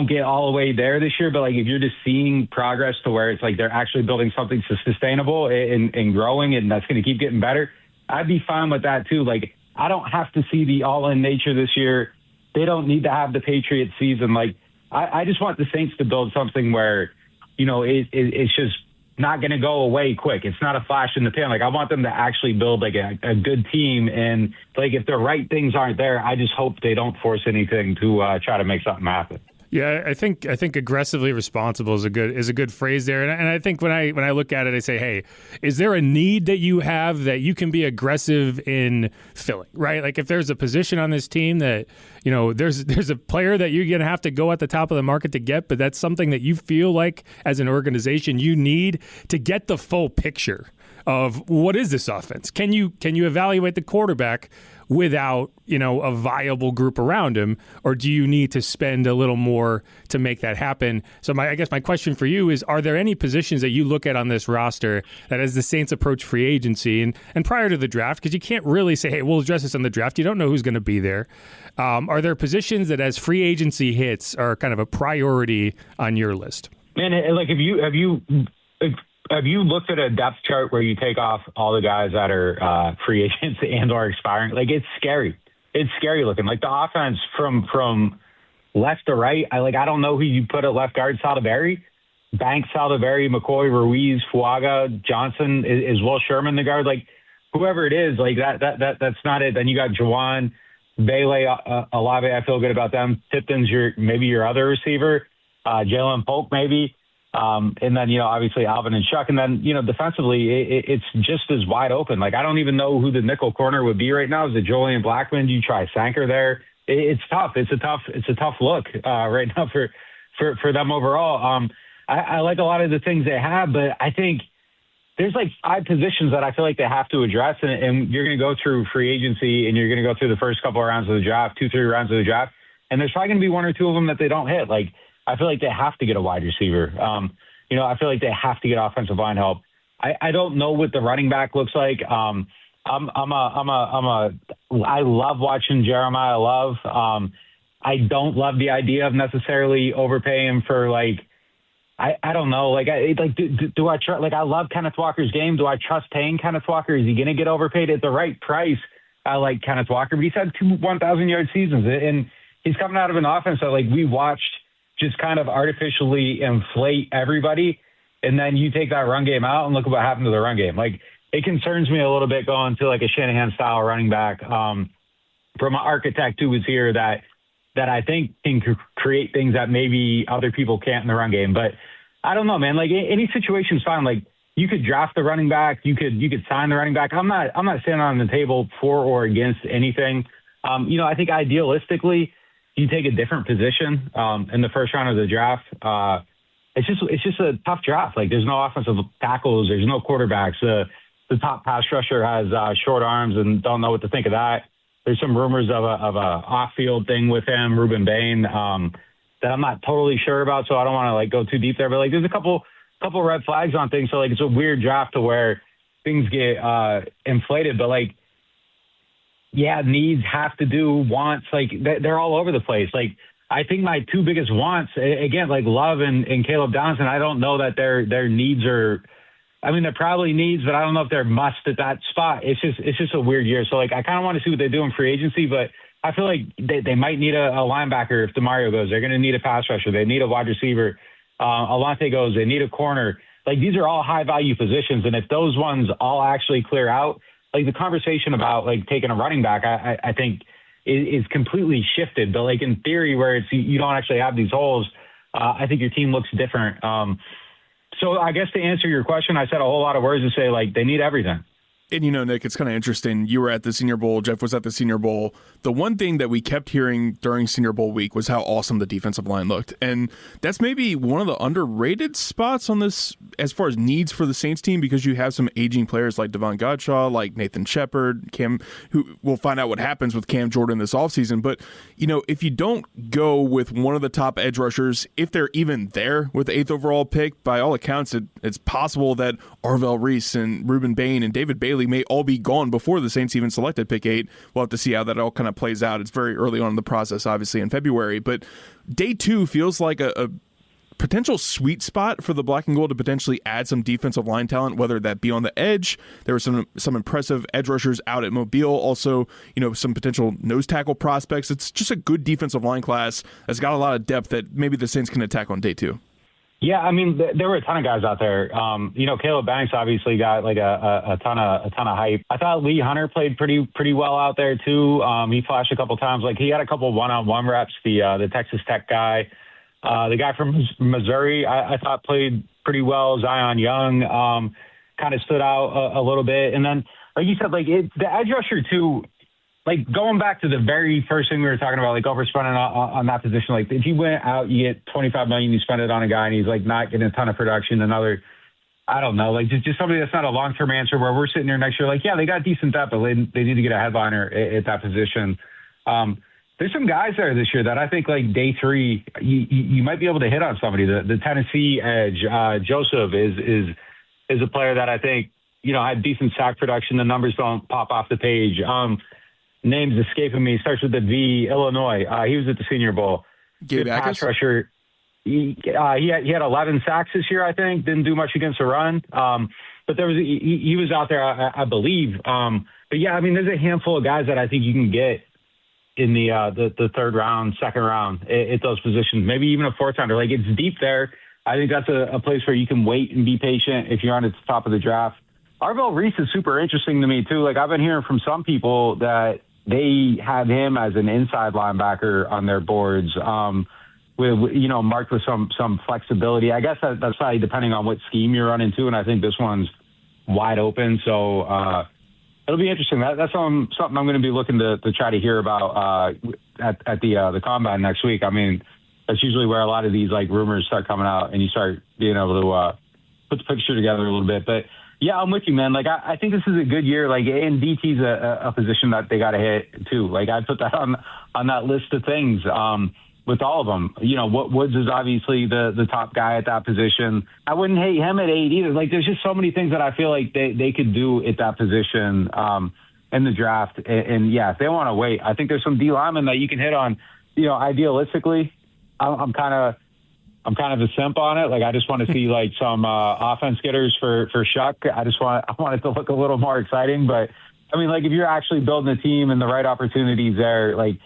get all the way there this year, but like if you're just seeing progress to where it's like they're actually building something sustainable and growing, and that's going to keep getting better, I'd be fine with that too. Like I don't have to see the all-in nature this year. They don't need to have the Patriots season. Like I just want the Saints to build something where, you know, it's just not going to go away quick. It's not a flash in the pan. Like I want them to actually build like a good team. And like if the right things aren't there, I just hope they don't force anything to try to make something happen. Yeah, I think aggressively responsible is a good phrase there, and I think when I look at it, I say, hey, is there a need that you have that you can be aggressive in filling, right? Like if there's a position on this team that there's a player that you're gonna have to go at the top of the market to get, but that's something that you feel like as an organization you need to get the full picture of what is this offense? Can you evaluate the quarterback without a viable group around him, or do you need to spend a little more to make that happen? So I guess my question for you is, are there any positions that you look at on this roster that as the Saints approach free agency and prior to the draft, because you can't really say, hey, we'll address this on the draft, you don't know who's going to be there, are there positions that as free agency hits are kind of a priority on your list? Man, like have you looked at a depth chart where you take off all the guys that are free agents and or expiring? Like, it's scary. It's scary looking. Like the offense from left to right. I don't know who you put at left guard. Salaberry, Banks, Salaberry, McCoy, Ruiz, Fuaga, Johnson. Is Will Sherman the guard? Like whoever it is, like that's not it. Then you got Juwan, Bailey, Olave. I feel good about them. Tipton's maybe your other receiver. Jalen Polk maybe. And then, obviously Alvin and Chuck. And then, defensively, it's just as wide open. Like, I don't even know who the nickel corner would be right now. Is it Julian Blackman? Do you try Sanker there? It's tough. It's a tough look right now for them overall. I like a lot of the things they have, but I think there's like 5 positions that I feel like they have to address. And you're going to go through free agency and you're going to go through the first couple of rounds of the draft, 2-3 rounds of the draft. And there's probably going to be 1 or 2 of them that they don't hit. Like, I feel like they have to get a wide receiver. I feel like they have to get offensive line help. I don't know what the running back looks like. I love watching Jeremiah Love. I don't love the idea of necessarily overpaying him for I don't know. Do I trust? I love Kenneth Walker's game. Do I trust paying Kenneth Walker? Is he going to get overpaid at the right price? I like Kenneth Walker, but he's had 2 1,000-yard seasons, and he's coming out of an offense that we watched just kind of artificially inflate everybody, and then you take that run game out and look at what happened to the run game. It concerns me a little bit going to a Shanahan-style running back from an architect who was here that I think can create things that maybe other people can't in the run game. But I don't know, man. Any situation's fine. You could draft the running back, you could sign the running back. I'm not standing on the table for or against anything. I think idealistically, you take a different position in the first round of the draft. It's just a tough draft. There's no offensive tackles. There's no quarterbacks. The top pass rusher has short arms and don't know what to think of that. There's some rumors of a off-field thing with him, Ruben Bain, that I'm not totally sure about, so I don't want to go too deep there. But there's a couple red flags on things. So it's a weird draft to where things get inflated, but needs have to do, wants, they're all over the place. I think my 2 biggest wants, again, Love and Caleb Donaldson, I don't know that their needs are, they're probably needs, but I don't know if they're must at that spot. It's just a weird year. So I kind of want to see what they do in free agency, but I feel like they might need a linebacker if DeMario goes. They're going to need a pass rusher. They need a wide receiver. Alante goes. They need a corner. These are all high value positions. And if those ones all actually clear out, the conversation about taking a running back, I think is completely shifted. But in theory, where you don't actually have these holes, I think your team looks different. So I guess to answer your question, I said a whole lot of words to say they need everything. And, Nick, it's kind of interesting. You were at the Senior Bowl. Jeff was at the Senior Bowl. The one thing that we kept hearing during Senior Bowl week was how awesome the defensive line looked. And that's maybe one of the underrated spots on this as far as needs for the Saints team, because you have some aging players like Devon Godshaw, like Nathan Shepard, Cam, who we'll find out what happens with Cam Jordan this offseason. But, if you don't go with one of the top edge rushers, if they're even there with the 8th overall pick, by all accounts, it's possible that Arvell Reese and Ruben Bain and David Bailey may all be gone before the Saints even selected pick 8. We'll have to see how that all kind of plays out. It's very early on in the process, obviously, in February. But day 2 feels like a potential sweet spot for the Black and Gold to potentially add some defensive line talent, whether that be on the edge. There were some impressive edge rushers out at Mobile. Also, some potential nose tackle prospects. It's just a good defensive line class that's got a lot of depth that maybe the Saints can attack on day 2. Yeah, there were a ton of guys out there. Caleb Banks obviously got a ton of hype. I thought Lee Hunter played pretty well out there too. He flashed a couple times. He had a couple one-on-one reps. The Texas Tech guy. The guy from Missouri, I thought played pretty well. Zion Young kind of stood out a little bit. And then, like you said, the edge rusher too, like going back to the very first thing we were talking about, like overspending on that position. Like if you went out, you get $25 million, you spend it on a guy and he's like not getting a ton of production. Another, I don't know, like just somebody that's not a long-term answer where we're sitting here next year, like, yeah, they got decent depth, but they need to get a headliner at that position. There's some guys there this year that I think like day three, you might be able to hit on somebody. The Tennessee edge, Joseph is a player that I think, had decent sack production. The numbers don't pop off the page. Name's escaping me. Starts with the V. Illinois. He was at the Senior Bowl. Gabe pass Akers? rusher. He had 11 sacks this year, I think. Didn't do much against the run. But he was out there, I believe. But yeah, I mean, there's a handful of guys that I think you can get in the third round, second round at those positions. Maybe even a fourth rounder. Like, it's deep there. I think that's a place where you can wait and be patient if you're on at the top of the draft. Arvell Reese is super interesting to me too. Like, I've been hearing from some people that they have him as an inside linebacker on their boards, marked with some flexibility. I guess that's probably depending on what scheme you're running to, and I think this one's wide open. So it'll be interesting. That's something I'm going to be looking to try to hear about at the combine next week. I mean, that's usually where a lot of these like rumors start coming out, and you start being able to put the picture together a little bit. But yeah, I'm with you, man. Like, I think this is a good year. Like, and DT's a position that they got to hit too. Like, I put that on that list of things with all of them. Woods is obviously the top guy at that position. I wouldn't hate him at 8 either. Like, there's just so many things that I feel like they could do at that position in the draft. And yeah, if they want to wait, I think there's some D linemen that you can hit on. Idealistically, I'm kind of a simp on it. Like, I just want to see like some offense getters for Shuck. I want it to look a little more exciting. But I mean, like, if you're actually building a team and the right opportunities there, like,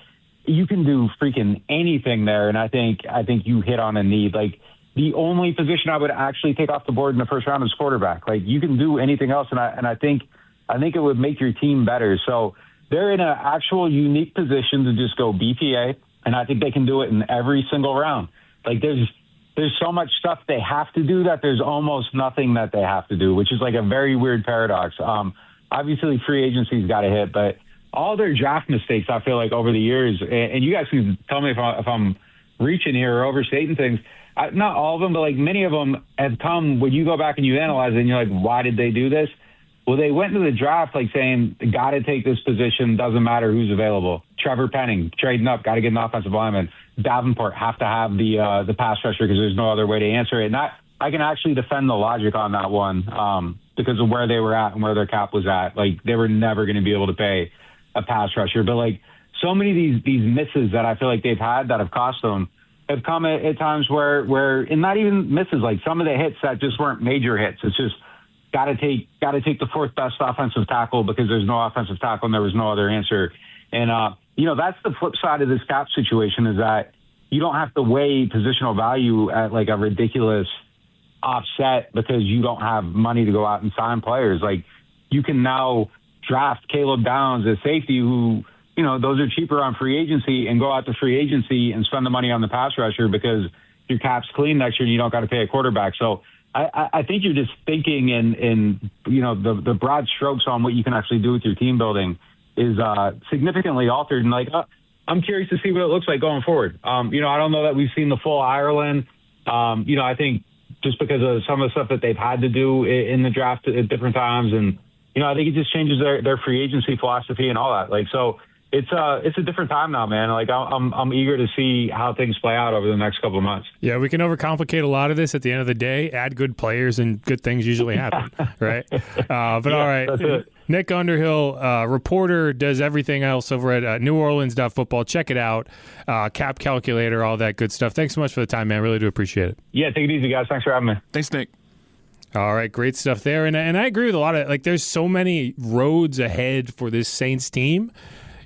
you can do freaking anything there. And I think you hit on a need. Like, the only position I would actually take off the board in the first round is quarterback. Like, you can do anything else. And I think it would make your team better. So they're in an actual unique position to just go BPA. And I think they can do it in every single round. Like, there's so much stuff they have to do that there's almost nothing that they have to do, which is like a very weird paradox. Obviously, free agency's got to hit, but all their draft mistakes, I feel like, over the years, and you guys can tell me if I'm reaching here or overstating things, not all of them, but like many of them have come when you go back and you analyze it and you're like, why did they do this? Well, they went into the draft like saying, got to take this position, doesn't matter who's available. Trevor Penning, trading up, got to get an offensive lineman. Davenport, have to have the pass rusher because there's no other way to answer it. And I can actually defend the logic on that one because of where they were at and where their cap was at. Like, they were never going to be able to pay a pass rusher. But like, so many of these misses that I feel like they've had that have cost them have come at times where and not even misses, like some of the hits that just weren't major hits. It's just got to take the fourth best offensive tackle because there's no offensive tackle and there was no other answer. And that's the flip side of this cap situation, is that you don't have to weigh positional value at like a ridiculous offset because you don't have money to go out and sign players. Like, you can now draft Caleb Downs as safety, who, those are cheaper on free agency, and go out to free agency and spend the money on the pass rusher because your cap's clean next year and you don't got to pay a quarterback. So I think you're just thinking in the broad strokes on what you can actually do with your team building is significantly altered. And like, I'm curious to see what it looks like going forward. I don't know that we've seen the full Ireland. I think just because of some of the stuff that they've had to do in the draft at different times. And, I think it just changes their free agency philosophy and all that. Like, so it's a different time now, man. Like, I'm eager to see how things play out over the next couple of months. Yeah, we can overcomplicate a lot of this. At the end of the day, add good players and good things usually happen, right? But all right, that's it. Nick Underhill, reporter, does everything else over at NewOrleans.football. Check it out. Cap calculator, all that good stuff. Thanks so much for the time, man. Really do appreciate it. Yeah, take it easy, guys. Thanks for having me. Thanks, Nick. All right, great stuff there. And I agree with a lot of, like, there's so many roads ahead for this Saints team.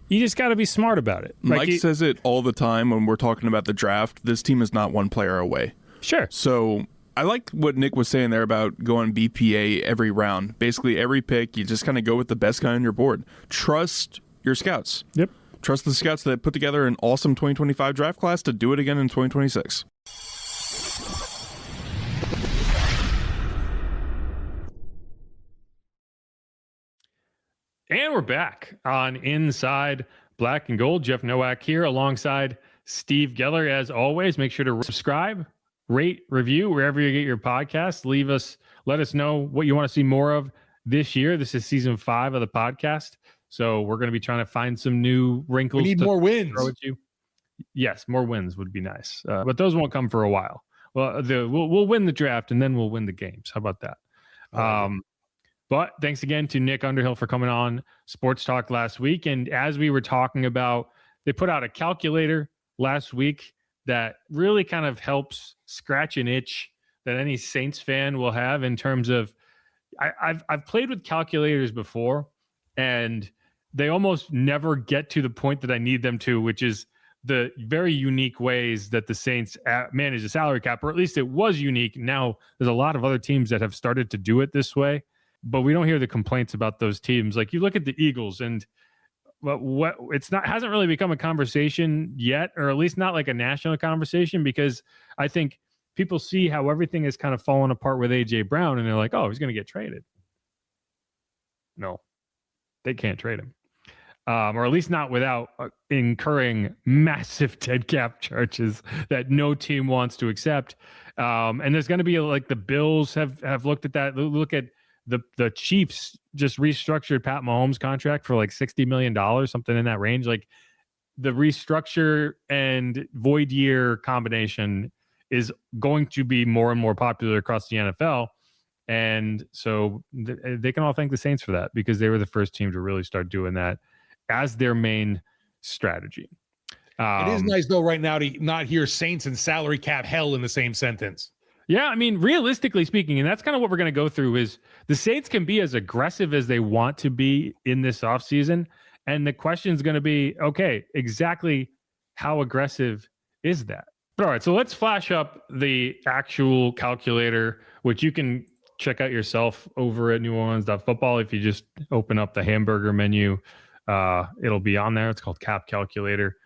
You just got to be smart about it. Mike says it all the time when we're talking about the draft. This team is not one player away. Sure. So I like what Nick was saying there about going BPA every round. Basically, every pick, you just kind of go with the best guy on your board. Trust your scouts. Yep. trust the scouts that put together an awesome 2025 draft class to do it again in 2026. And we're back on Inside Black and Gold. Jeff Nowak here alongside Steve Geller. As always, make sure to subscribe, rate, review wherever you get your podcasts. Let us know what you want to see more of this year. This is season 5 of the podcast. So we're going to be trying to find some new wrinkles. We need more wins. Throw at you. Yes, more wins would be nice. But those won't come for a while. Well, we'll win the draft and then we'll win the games. How about that? But thanks again to Nick Underhill for coming on Sports Talk last week. And as we were talking about, they put out a calculator last week that really kind of helps scratch an itch that any Saints fan will have in terms of, I've played with calculators before, and they almost never get to the point that I need them to, which is the very unique ways that the Saints manage the salary cap, or at least it was unique. Now there's a lot of other teams that have started to do it this way, but we don't hear the complaints about those teams. Like you look at the Eagles, and what hasn't really become a conversation yet, or at least not like a national conversation, because I think people see how everything has kind of fallen apart with AJ Brown, and they're like, oh, he's going to get traded. No, they can't trade him. Or at least not without incurring massive dead cap charges that no team wants to accept. And there's going to be like the Bills have looked at that. Look at the Chiefs just restructured Pat Mahomes' contract for like $60 million, something in that range. Like the restructure and void year combination is going to be more and more popular across the NFL. And so they can all thank the Saints for that, because they were the first team to really start doing that as their main strategy. It is nice though right now to not hear Saints and salary cap hell in the same sentence. Yeah, I mean, realistically speaking, and that's kind of what we're going to go through, is the Saints can be as aggressive as they want to be in this offseason. And the question is going to be, okay, exactly how aggressive is that? All right, so let's flash up the actual calculator, which you can check out yourself over at NewOrleans.football. If you just open up the hamburger menu, it'll be on there. It's called Cap Calculator.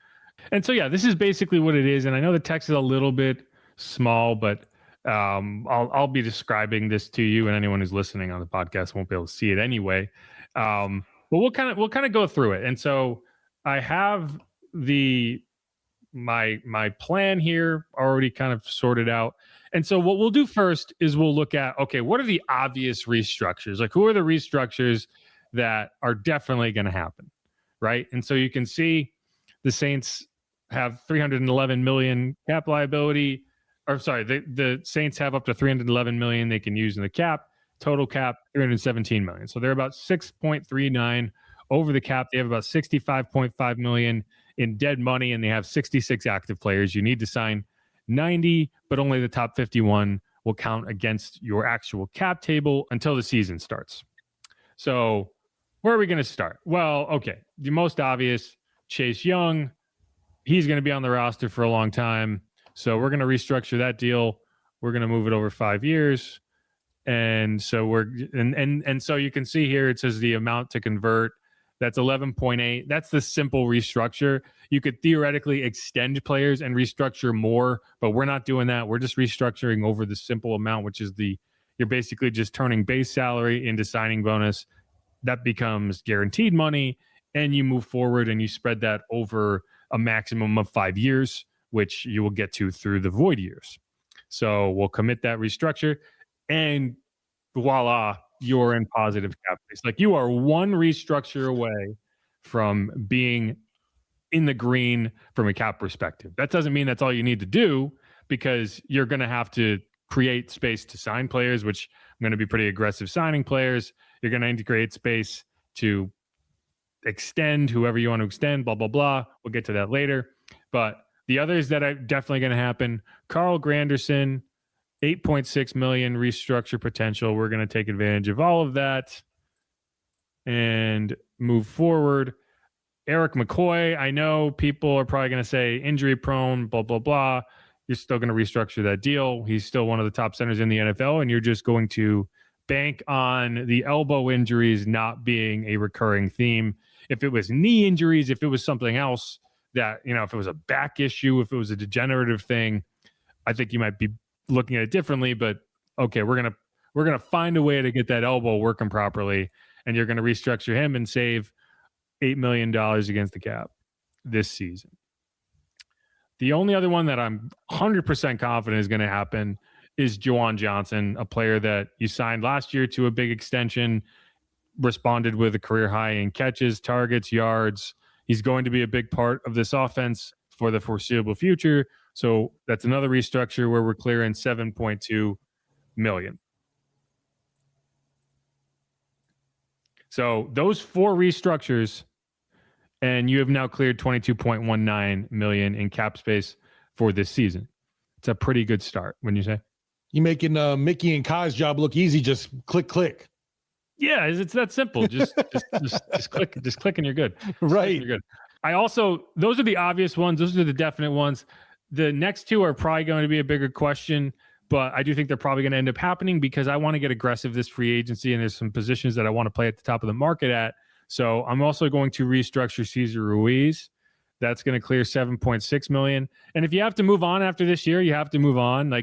And so, yeah, this is basically what it is. And I know the text is a little bit small, but I'll be describing this to you, and anyone who's listening on the podcast won't be able to see it anyway. But we'll kind of go through it. And so I have my plan here already kind of sorted out. And so what we'll do first is we'll look at, okay, what are the obvious restructures? Like, who are the restructures that are definitely going to happen, right? And so you can see the Saints have $311 million cap liability. Or sorry, the Saints have up to $311 million they can use in the cap. Total cap, $317 million. So they're about 6.39 over the cap. They have about $65.5 million in dead money, and they have 66 active players. You need to sign 90, but only the top 51 will count against your actual cap table until the season starts. So where are we going to start? Well, okay, the most obvious, Chase Young. He's going to be on the roster for a long time. So we're going to restructure that deal. We're going to move it over 5 years. And so so you can see here, it says the amount to convert. That's 11.8. That's the simple restructure. You could theoretically extend players and restructure more, but we're not doing that. We're just restructuring over the simple amount, which is you're basically just turning base salary into signing bonus. That becomes guaranteed money, and you move forward and you spread that over a maximum of 5 years, which you will get to through the void years. So we'll commit that restructure, and voila, you're in positive cap space. Like, you are one restructure away from being in the green from a cap perspective. That doesn't mean that's all you need to do, because you're going to have to create space to sign players, which I'm going to be pretty aggressive signing players. You're going to need to create space to extend whoever you want to extend, blah, blah, blah. We'll get to that later. But the others that are definitely going to happen, Carl Granderson, $8.6 million restructure potential. We're going to take advantage of all of that and move forward. Eric McCoy, I know people are probably going to say injury prone, blah, blah, blah. You're still going to restructure that deal. He's still one of the top centers in the NFL, and you're just going to bank on the elbow injuries not being a recurring theme If it was knee injuries, if it was something else that, if it was a back issue, if it was a degenerative thing, I think you might be looking at it differently. But okay, we're gonna find a way to get that elbow working properly, and you're gonna restructure him and save $8 million against the cap this season. The only other one that I'm 100% confident is going to happen is Juwan Johnson, a player that you signed last year to a big extension, responded with a career high in catches, targets, yards. He's going to be a big part of this offense for the foreseeable future. So that's another restructure where we're clearing $7.2 million. So those 4 restructures, and you have now cleared $22.19 million in cap space for this season. It's a pretty good start, wouldn't you say? You making Mickey and Kai's job look easy? Just click. Yeah, it's that simple. Just click and you're good. Right. You're good. Those are the obvious ones. Those are the definite ones. The next 2 are probably going to be a bigger question, but I do think they're probably going to end up happening because I want to get aggressive this free agency, and there's some positions that I want to play at the top of the market at. So I'm also going to restructure Cesar Ruiz. That's going to clear $7.6 million. And if you have to move on after this year, you have to move on.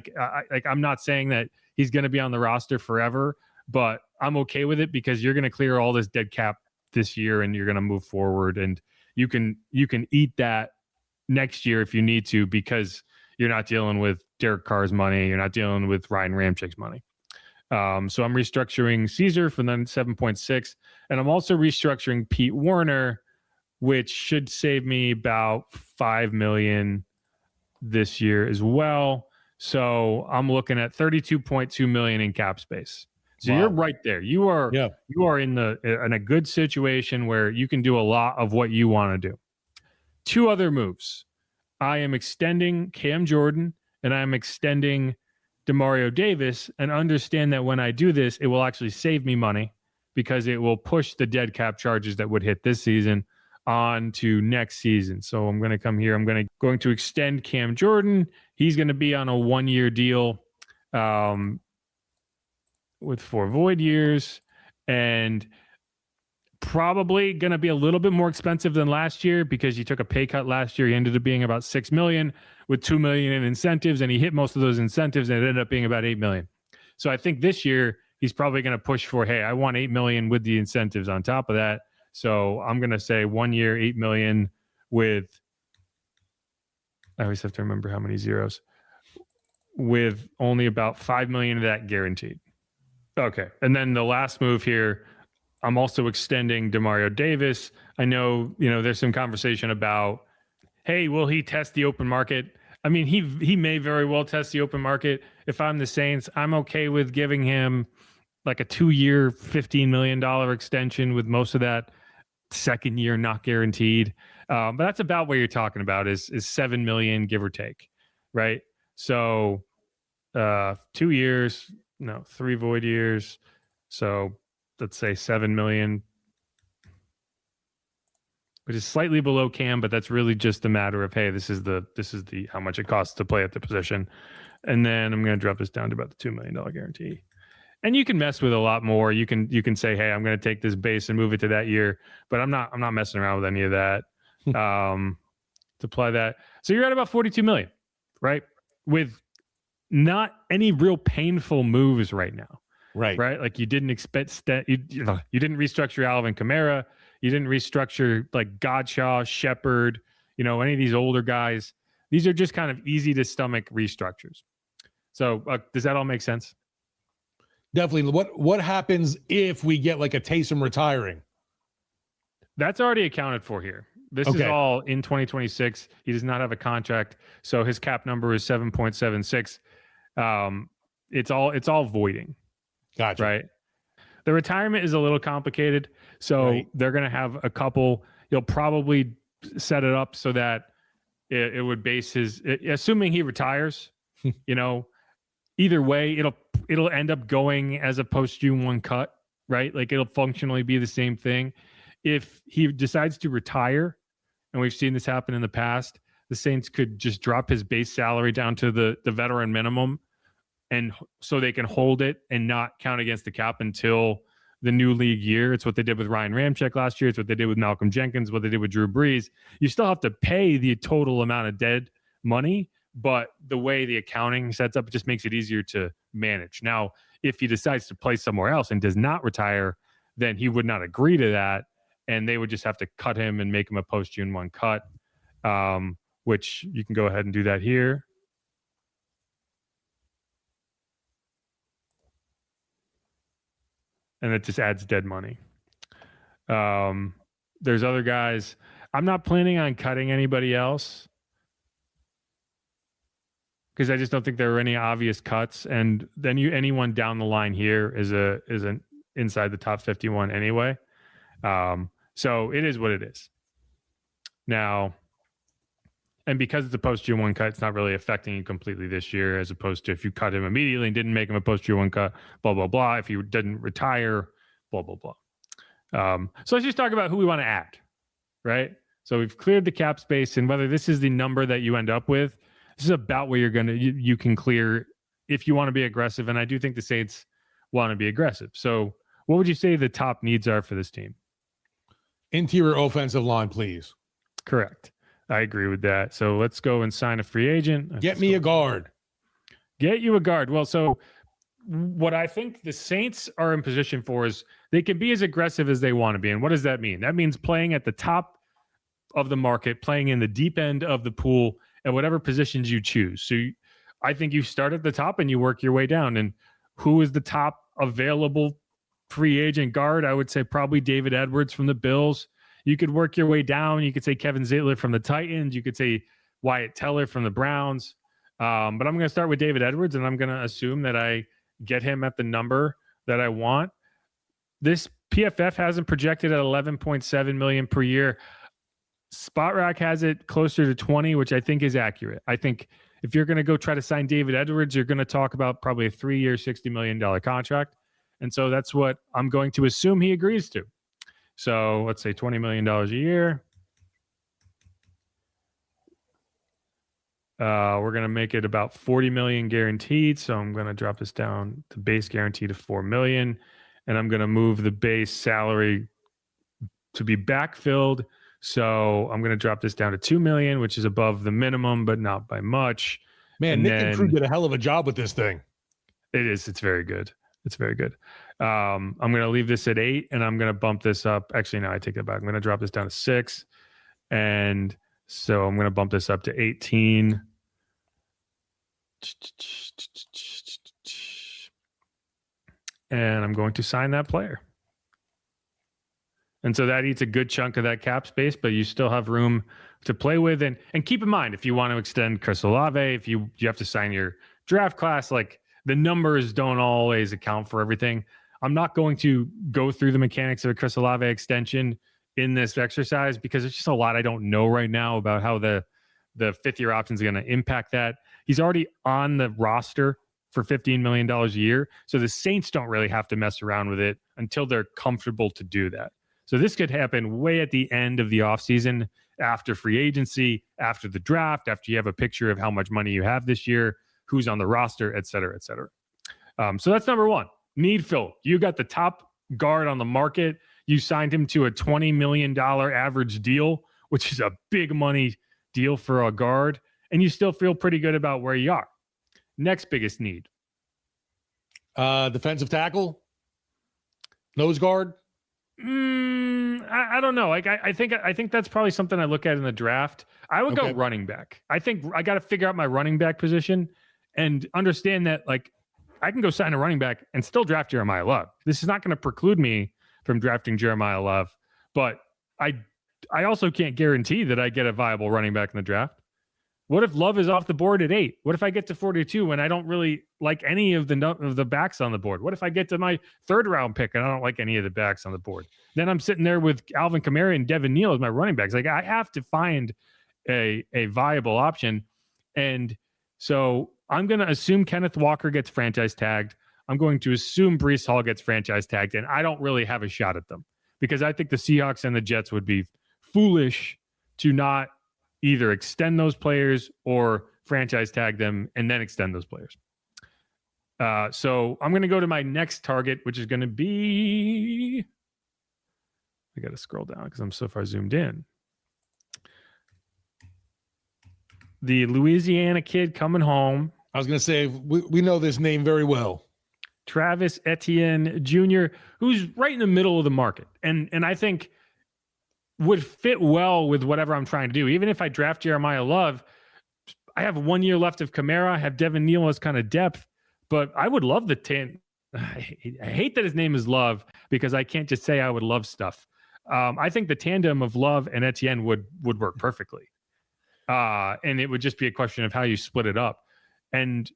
I'm not saying that he's going to be on the roster forever, but I'm okay with it because you're going to clear all this dead cap this year and you're going to move forward. And you can eat that next year if you need to, because you're not dealing with Derek Carr's money. You're not dealing with Ryan Ramchik's money. So I'm restructuring Caesar for then 7.6, and I'm also restructuring Pete Werner, which should save me about $5 million this year as well. So I'm looking at $32.2 million in cap space. So You're right there. You are in a good situation where you can do a lot of what you want to do. 2 other moves. I am extending Cam Jordan and I'm extending Demario Davis, and understand that when I do this, it will actually save me money because it will push the dead cap charges that would hit this season on to next season. So I'm going to come here. I'm going to extend Cam Jordan. He's going to be on a 1-year deal with 4 void years, and probably going to be a little bit more expensive than last year because he took a pay cut last year. He ended up being about $6 million with $2 million in incentives, and he hit most of those incentives, and it ended up being about $8 million. So I think this year he's probably going to push for, hey, I want $8 million with the incentives on top of that. So I'm going to say 1 year, $8 million with, I always have to remember how many zeros, with only about $5 million of that guaranteed. Okay. And then the last move here, I'm also extending Demario Davis. I know, there's some conversation about, hey, will he test the open market? I mean, he may very well test the open market. If I'm the Saints, I'm okay with giving him like a 2-year, $15 million extension with most of that second year not guaranteed. But that's about what you're talking about is $7 million, give or take, right? So 2 years, 3 void years. So let's say $7 million, which is slightly below Cam, but that's really just a matter of, hey, this is the how much it costs to play at the position. And then I'm going to drop this down to about the $2 million guarantee. And you can mess with a lot more. You can say, hey, I'm going to take this base and move it to that year, but I'm not messing around with any of that. To apply that. So you're at about $42 million, right? With not any real painful moves right now. Right. Like you didn't expect that. You didn't restructure Alvin Kamara. You didn't restructure like Godshaw, Shepard, any of these older guys. These are just kind of easy to stomach restructures. So does that all make sense? Definitely. What happens if we get like a Taysom retiring? That's already accounted for here. This is all in 2026. He does not have a contract, so his cap number is 7.76. It's all voiding. Gotcha. Right. The retirement is a little complicated, so they're going to have a couple. You'll probably set it up so that it would base his, assuming he retires. Either way, it'll end up going as a post June 1 cut, right? Like it'll functionally be the same thing. If he decides to retire, and we've seen this happen in the past, the Saints could just drop his base salary down to the veteran minimum, and so they can hold it and not count against the cap until the new league year. It's what they did with Ryan Ramczyk last year. It's what they did with Malcolm Jenkins, what they did with Drew Brees. You still have to pay the total amount of dead money, but the way the accounting sets up, it just makes it easier to manage. Now, if he decides to play somewhere else and does not retire, then he would not agree to that, and they would just have to cut him and make him a post-June 1 cut, which you can go ahead and do that here. And it just adds dead money. There's other guys. I'm not planning on cutting anybody else because I just don't think there are any obvious cuts. And then anyone down the line here is an inside the top 51 anyway. So it is what it is. Now, and because it's a post-June 1 cut, it's not really affecting you completely this year, as opposed to if you cut him immediately and didn't make him a post-June 1 cut, blah, blah, blah. If he didn't retire, blah, blah, blah. So let's just talk about who we want to add, right? So we've cleared the cap space, and whether this is the number that you end up with, this is about where you can clear if you want to be aggressive. And I do think the Saints want to be aggressive. So what would you say the top needs are for this team? Interior offensive line, please. Correct. I agree with that. So let's go and sign a free agent. Get me a guard. Get you a guard. Well, so what I think the Saints are in position for is they can be as aggressive as they want to be. And what does that mean? That means playing at the top of the market, playing in the deep end of the pool at whatever positions you choose. So I think you start at the top and you work your way down. And who is the top available free agent guard? I would say probably David Edwards from the Bills. You could work your way down. You could say Kevin Zeitler from the Titans. You could say Wyatt Teller from the Browns. But I'm going to start with David Edwards, and I'm going to assume that I get him at the number that I want. This PFF has him projected at $11.7 million per year. Spot Rack has it closer to 20, which I think is accurate. I think if you're going to go try to sign David Edwards, you're going to talk about probably a 3-year, $60 million contract. And so that's what I'm going to assume he agrees to. So let's say $20 million a year. We're going to make it about $40 million guaranteed. So I'm going to drop this down to base guarantee to $4 million. And I'm going to move the base salary to be backfilled. So I'm going to drop this down to $2 million, which is above the minimum, but not by much. Man, Nick and crew did a hell of a job with this thing. It is. It's very good. It's very good. I'm going to leave this at 8, and I'm going to bump this up. Actually, no, I take that back. I'm going to drop this down to 6. And so I'm going to bump this up to 18. And I'm going to sign that player. And so that eats a good chunk of that cap space, but you still have room to play with. And keep in mind, if you want to extend Chris Olave, if you have to sign your draft class, like the numbers don't always account for everything. I'm not going to go through the mechanics of a Chris Olave extension in this exercise because there's just a lot I don't know right now about how the fifth-year option is going to impact that. He's already on the roster for $15 million a year, so the Saints don't really have to mess around with it until they're comfortable to do that. So this could happen way at the end of the offseason, after free agency, after the draft, after you have a picture of how much money you have this year, who's on the roster, et cetera, et cetera. So that's number one. Need fill. You got the top guard on the market. You signed him to a $20 million average deal, which is a big money deal for a guard, and you still feel pretty good about where you are. Next biggest need. Defensive tackle? Nose guard? I don't know. Like I think that's probably something I look at in the draft. I would go running back. I think I got to figure out my running back position and understand that like I can go sign a running back and still draft Jeremiah Love. This is not going to preclude me from drafting Jeremiah Love, but I also can't guarantee that I get a viable running back in the draft. What if Love is off the board at 8? What if I get to 42 and I don't really like any of the backs on the board? What if I get to my 3rd round pick and I don't like any of the backs on the board? Then I'm sitting there with Alvin Kamara and Devin Neal as my running backs. Like I have to find a viable option. And so I'm going to assume Kenneth Walker gets franchise tagged. I'm going to assume Breece Hall gets franchise tagged, and I don't really have a shot at them because I think the Seahawks and the Jets would be foolish to not either extend those players or franchise tag them and then extend those players. So I'm going to go to my next target, which is going to be, I got to scroll down because I'm so far zoomed in. The Louisiana kid coming home. I was going to say, we know this name very well. Travis Etienne Jr., who's right in the middle of the market. And I think would fit well with whatever I'm trying to do. Even if I draft Jeremiah Love, I have 1 year left of Kamara. I have Devin Neal as kind of depth, but I would love the I hate that his name is Love because I can't just say I would love stuff. I think the tandem of Love and Etienne would work perfectly. And it would just be a question of how you split it up. And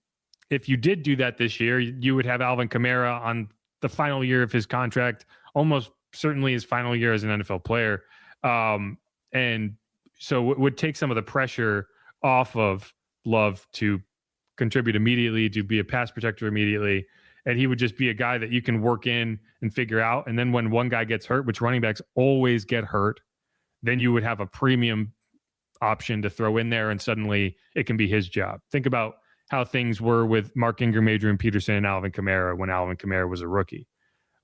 if you did do that this year, you would have Alvin Kamara on the final year of his contract, almost certainly his final year as an NFL player. And so it would take some of the pressure off of Love to contribute immediately, to be a pass protector immediately. And he would just be a guy that you can work in and figure out. And then when one guy gets hurt, which running backs always get hurt, then you would have a premium option to throw in there, and suddenly it can be his job. Think about how things were with Mark Ingram, Adrian Peterson, and Alvin Kamara when Alvin Kamara was a rookie.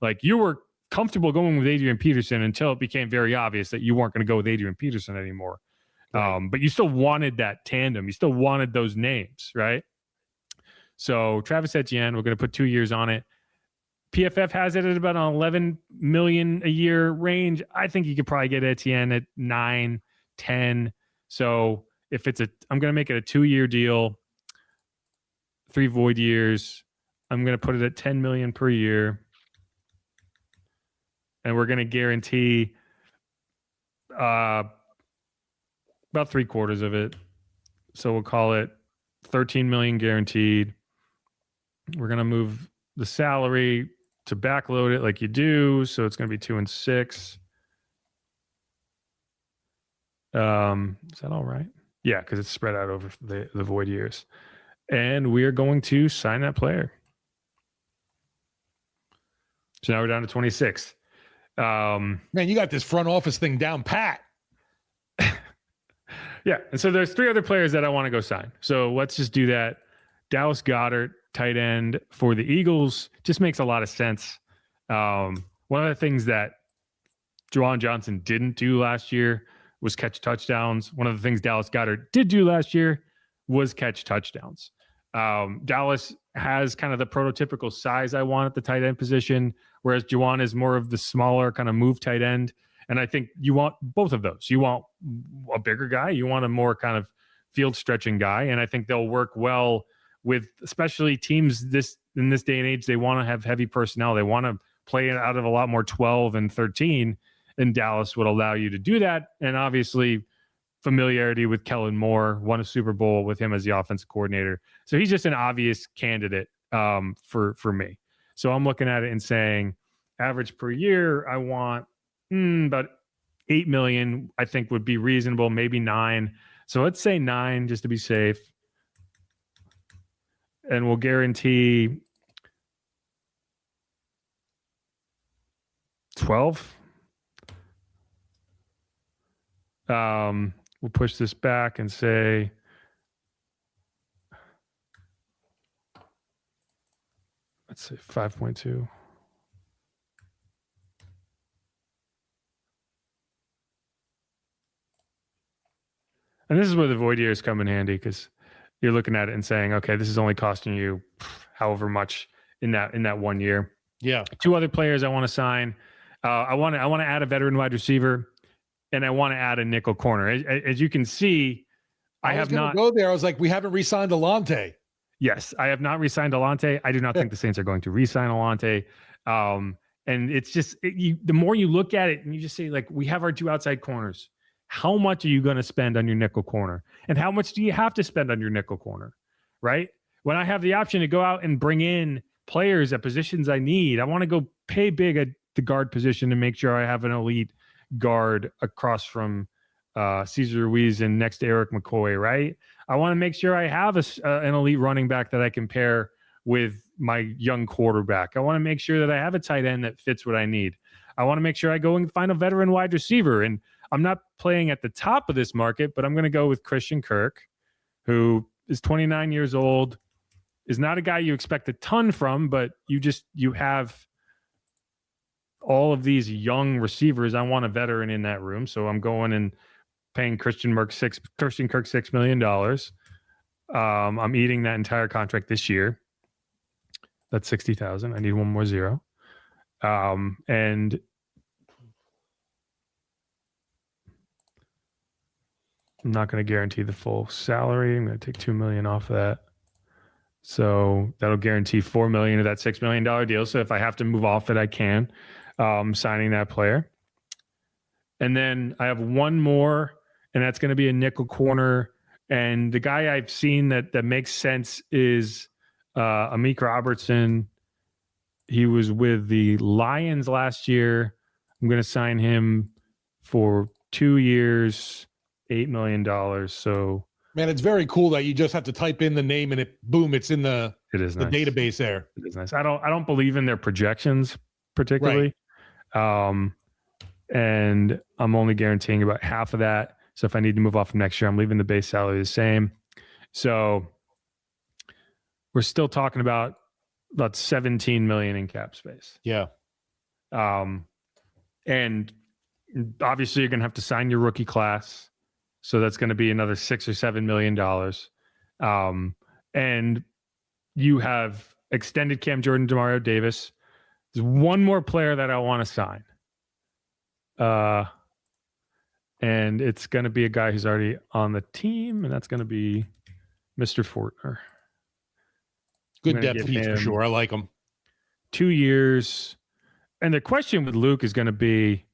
Like, you were comfortable going with Adrian Peterson until it became very obvious that you weren't going to go with Adrian Peterson anymore. Right. But you still wanted that tandem. You still wanted those names, right? So Travis Etienne, we're going to put 2 years on it. PFF has it at about an 11 million a year range. I think you could probably get Etienne at 9, 10. So if I'm going to make it a 2 year deal, 3 void years. I'm going to put it at 10 million per year. And we're going to guarantee about 3/4 of it. So we'll call it 13 million guaranteed. We're going to move the salary to backload it like you do. So it's going to be 2 and 6. Is that all right? Yeah, because it's spread out over the void years. And we are going to sign that player. So now we're down to 26. Man, you got this front office thing down pat. Yeah. And so there's 3 other players that I want to go sign. So let's just do that. Dallas Goedert, tight end for the Eagles, just makes a lot of sense. One of the things that Juwan Johnson didn't do last year was catch touchdowns. One of the things Dallas Goedert did do last year was catch touchdowns. Dallas has kind of the prototypical size I want at the tight end position, whereas Juwan is more of the smaller kind of move tight end. And I think you want both of those. You want a bigger guy. You want a more kind of field stretching guy. And I think they'll work well with, especially teams in this day and age. They want to have heavy personnel. They want to play out of a lot more 12 and 13. And Dallas would allow you to do that. And obviously familiarity with Kellen Moore, won a Super Bowl with him as the offensive coordinator. So he's just an obvious candidate for me. So I'm looking at it and saying average per year, I want about 8 million, I think would be reasonable, maybe 9. So let's say 9 just to be safe. And we'll guarantee 12. We'll push this back and say let's say 5.2. And this is where the void years come in handy, because you're looking at it and saying, okay, this is only costing you however much in that 1 year. Yeah. 2 other players I want to sign. I want to add a veteran wide receiver, and I want to add a nickel corner. As you can see, I have not go there. I was like, we haven't re-signed Alante. Yes, I have not re-signed Alante. I do not think the Saints are going to re-sign Alante. And it's just the more you look at it and you just say, like, we have our 2 outside corners. How much are you going to spend on your nickel corner? And how much do you have to spend on your nickel corner? Right? When I have the option to go out and bring in players at positions I need, I want to go pay big at the guard position to make sure I have an elite guard across from Cesar Ruiz and next to Eric McCoy, right? I want to make sure I have an elite running back that I can pair with my young quarterback. I want to make sure that I have a tight end that fits what I need. I want to make sure I go and find a veteran wide receiver. And I'm not playing at the top of this market, but I'm going to go with Christian Kirk, who is 29 years old, is not a guy you expect a ton from, but you have all of these young receivers. I want a veteran in that room, so I'm going and paying Christian Kirk $6 million. I'm eating that entire contract this year. That's 60,000. I need one more zero. And I'm not going to guarantee the full salary. I'm going to take $2 million off of that. So that'll guarantee $4 million of that $6 million deal. So if I have to move off it, I can. Signing that player. And then I have one more, and that's going to be a nickel corner. And the guy I've seen that makes sense is Amik Robertson. He was with the Lions last year. I'm going to sign him for 2 years, $8 million. So, man, it's very cool that you just have to type in the name and it's in the nice. database there. It is nice. I don't believe in their projections particularly. Right. And I'm only guaranteeing about half of that. So if I need to move off from next year, I'm leaving the base salary the same. So we're still talking about 17 million in cap space. Yeah. And obviously you're going to have to sign your rookie class. So that's going to be another $6 or $7 million. And you have extended Cam Jordan, Demario Davis. There's one more player that I want to sign. And it's going to be a guy who's already on the team, and that's going to be Mr. Fortner. Good depth piece for sure. I like him. 2 years. And the question with Luke is going to be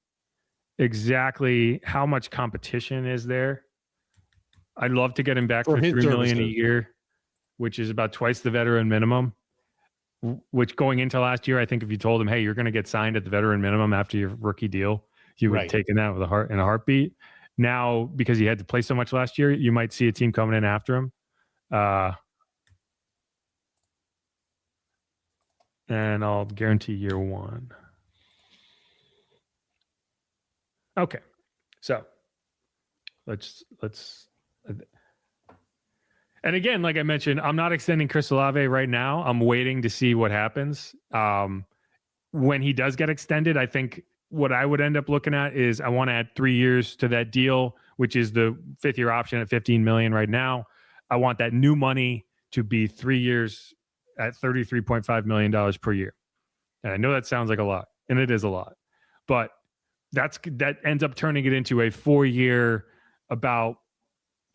exactly how much competition is there. I'd love to get him back for $3 million a year, which is about twice the veteran minimum. Which going into last year, I think if you told him, hey, you're going to get signed at the veteran minimum after your rookie deal, you would have taken that with a heartbeat. Now, because he had to play so much last year, you might see a team coming in after him. And I'll guarantee year one. Okay. So let's and again, like I mentioned, I'm not extending Chris Olave right now. I'm waiting to see what happens. When he does get extended, I think what I would end up looking at is I want to add 3 years to that deal, which is the 5th-year option at $15 million right now. I want that new money to be 3 years at $33.5 million per year. And I know that sounds like a lot, and it is a lot, but that ends up turning it into a 4-year, about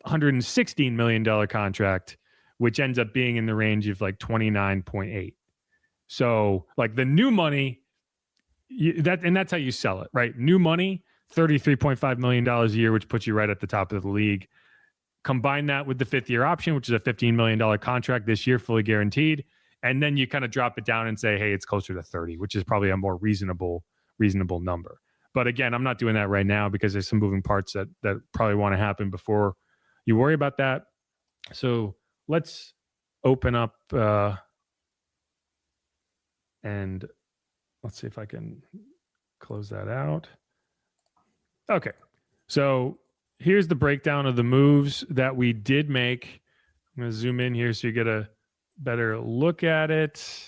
$116 million contract, which ends up being in the range of like 29.8. So like the new money, that's how you sell it, right? New money, $33.5 million a year, which puts you right at the top of the league. Combine that with the 5th-year option, which is a $15 million contract this year, fully guaranteed. And then you kind of drop it down and say, hey, it's closer to 30, which is probably a more reasonable number. But again, I'm not doing that right now because there's some moving parts that probably want to happen before you worry about that. So let's open up and let's see if I can close that out. Okay. So here's the breakdown of the moves that we did make. I'm going to zoom in here so you get a better look at it.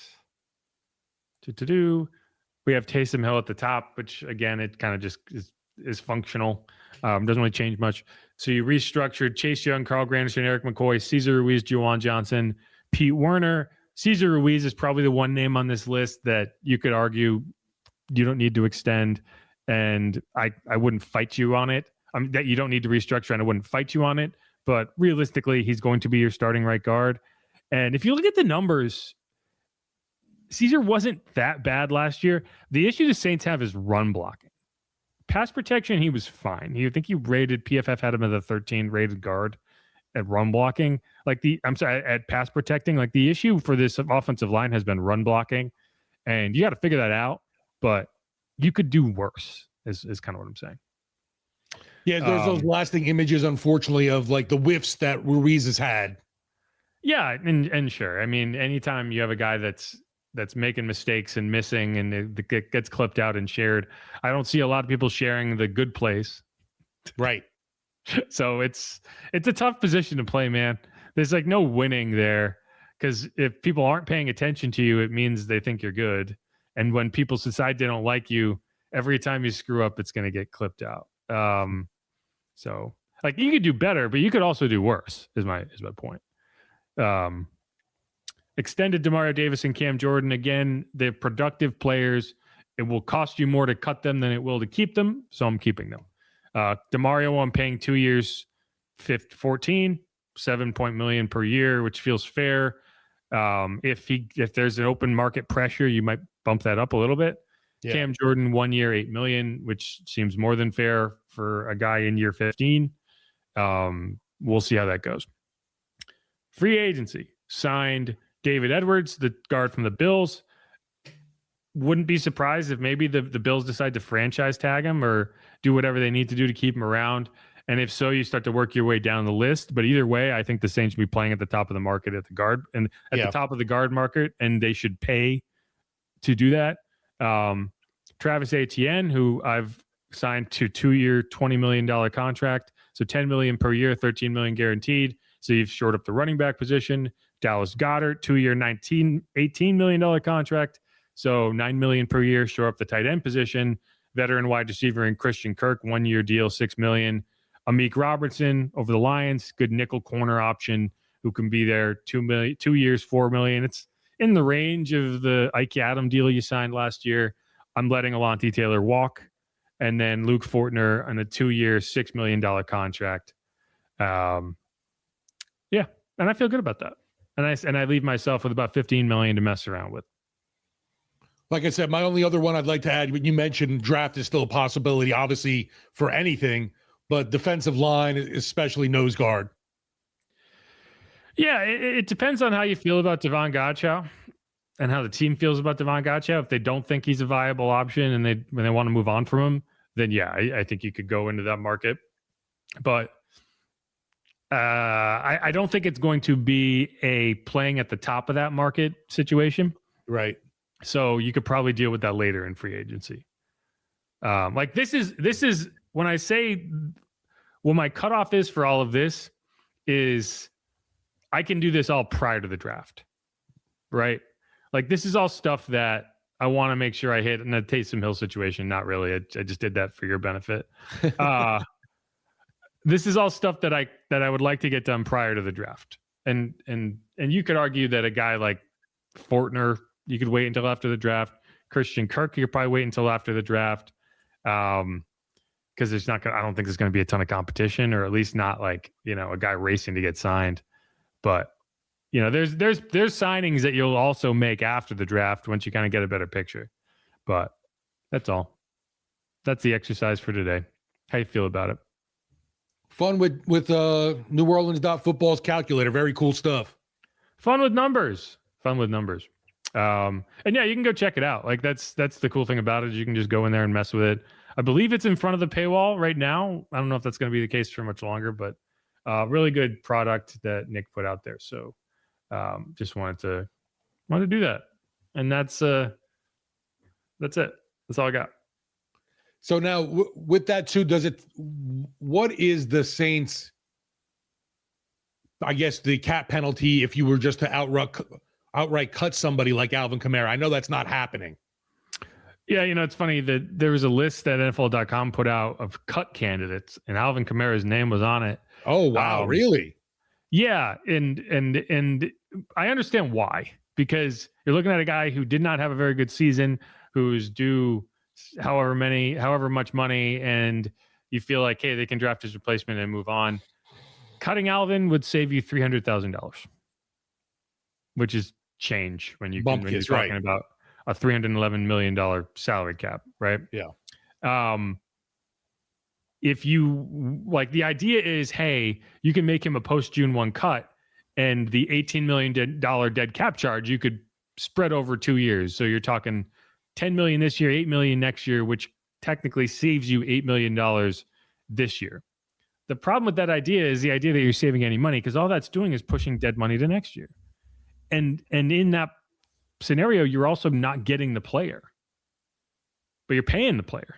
We have Taysom Hill at the top, which again, it kind of just is functional. Doesn't really change much. So you restructured Chase Young, Carl Granderson, Eric McCoy, Cesar Ruiz, Juwan Johnson, Pete Werner. Cesar Ruiz is probably the one name on this list that you could argue you don't need to extend, and I wouldn't fight you on it. That you don't need to restructure, and I wouldn't fight you on it. But realistically, he's going to be your starting right guard. And if you look at the numbers, Cesar wasn't that bad last year. The issue the Saints have is run blocking. Pass protection, he was fine. I think PFF had him as a 13 rated guard at run blocking. At pass protecting. Like the issue for this offensive line has been run blocking, and you got to figure that out. But you could do worse. Is kind of what I'm saying. Yeah, there's those lasting images, unfortunately, of like the whiffs that Ruiz has had. Yeah, and sure. I mean, anytime you have a guy that's making mistakes and missing and it gets clipped out and shared, I don't see a lot of people sharing the good plays. Right. So it's a tough position to play, man. There's like no winning there Because if people aren't paying attention to you, it means they think you're good. And when people decide they don't like you, every time you screw up, it's going to get clipped out. So like you could do better, but you could also do worse is my point. Extended Demario Davis and Cam Jordan. Again, they're productive players. It will cost you more to cut them than it will to keep them. So I'm keeping them. Demario, I'm paying 2 years, 14, $7 million per year, which feels fair. If there's an open market pressure, you might bump that up a little bit. Yeah. Cam Jordan, 1 year, $8 million, which seems more than fair for a guy in year 15. We'll see how that goes. Free agency signed David Edwards, the guard from the Bills. Wouldn't be surprised if maybe the Bills decide to franchise tag him or do whatever they need to do to keep him around. And if so, you start to work your way down the list. But either way, I think the Saints should be playing at the top of the market at the guard and at the top of the guard market, and they should pay to do that. Travis Etienne, who I've signed to 2 year, $20 million contract. So $10 million per year, $13 million guaranteed. So you've shored up the running back position. Dallas Goedert, 2 year, $18 million contract. So $9 million per year, shore up the tight end position. Veteran wide receiver in Christian Kirk, 1 year deal, $6 million. Amik Robertson over the Lions, good nickel corner option who can be there 2 years, $4 million. It's in the range of the Ike Adam deal you signed last year. I'm letting Alontae Taylor walk. And then Luke Fortner on a 2 year, $6 million contract. And I feel good about that. And I leave myself with about $15 million to mess around with. Like I said, my only other one I'd like to add, when you mentioned draft is still a possibility, obviously, for anything, but defensive line, especially nose guard. Yeah, it depends on how you feel about Davon Godchaux and how the team feels about Davon Godchaux. If they don't think he's a viable option and when they want to move on from him, then yeah, I think you could go into that market. But I don't think it's going to be a playing at the top of that market situation. Right. So you could probably deal with that later in free agency. Like this is when I say what my cutoff is for all of this is I can do this all prior to the draft, right? Like this is all stuff that I want to make sure I hit in the Taysom Hill situation. Not really. I just did that for your benefit. This is all stuff that I would like to get done prior to the draft. And you could argue that a guy like Fortner, you could wait until after the draft. Christian Kirk, you could probably wait until after the draft. Because I don't think there's going to be a ton of competition, or at least not like, a guy racing to get signed. But, there's signings that you'll also make after the draft once you kind of get a better picture. But that's all. That's the exercise for today. How you feel about it? Fun with NewOrleans.football's calculator. Very cool stuff. Fun with numbers. And yeah, you can go check it out. Like that's the cool thing about it. You can just go in there and mess with it. I believe it's in front of the paywall right now. I don't know if that's going to be the case for much longer, but really good product that Nick put out there. So just wanted to do that. And that's it. That's all I got. So now with that too, what is the Saints, I guess, the cap penalty if you were just to outright cut somebody like Alvin Kamara? I know that's not happening. Yeah, it's funny that there was a list that NFL.com put out of cut candidates, and Alvin Kamara's name was on it. Oh, wow, really? Yeah, and I understand why, because you're looking at a guy who did not have a very good season, who's due however much money, and you feel like, hey, they can draft his replacement and move on. Cutting Alvin would save you $300,000, which is change when you're talking about a $311 million salary cap, right? Yeah. If you like, the idea is, hey, you can make him a post June 1 cut, and the $18 million dead cap charge you could spread over 2 years. So you're talking $10 million this year, $8 million next year, which technically saves you $8 million this year. The problem with that idea is the idea that you're saving any money, because all that's doing is pushing dead money to next year. And in that scenario, you're also not getting the player, but you're paying the player.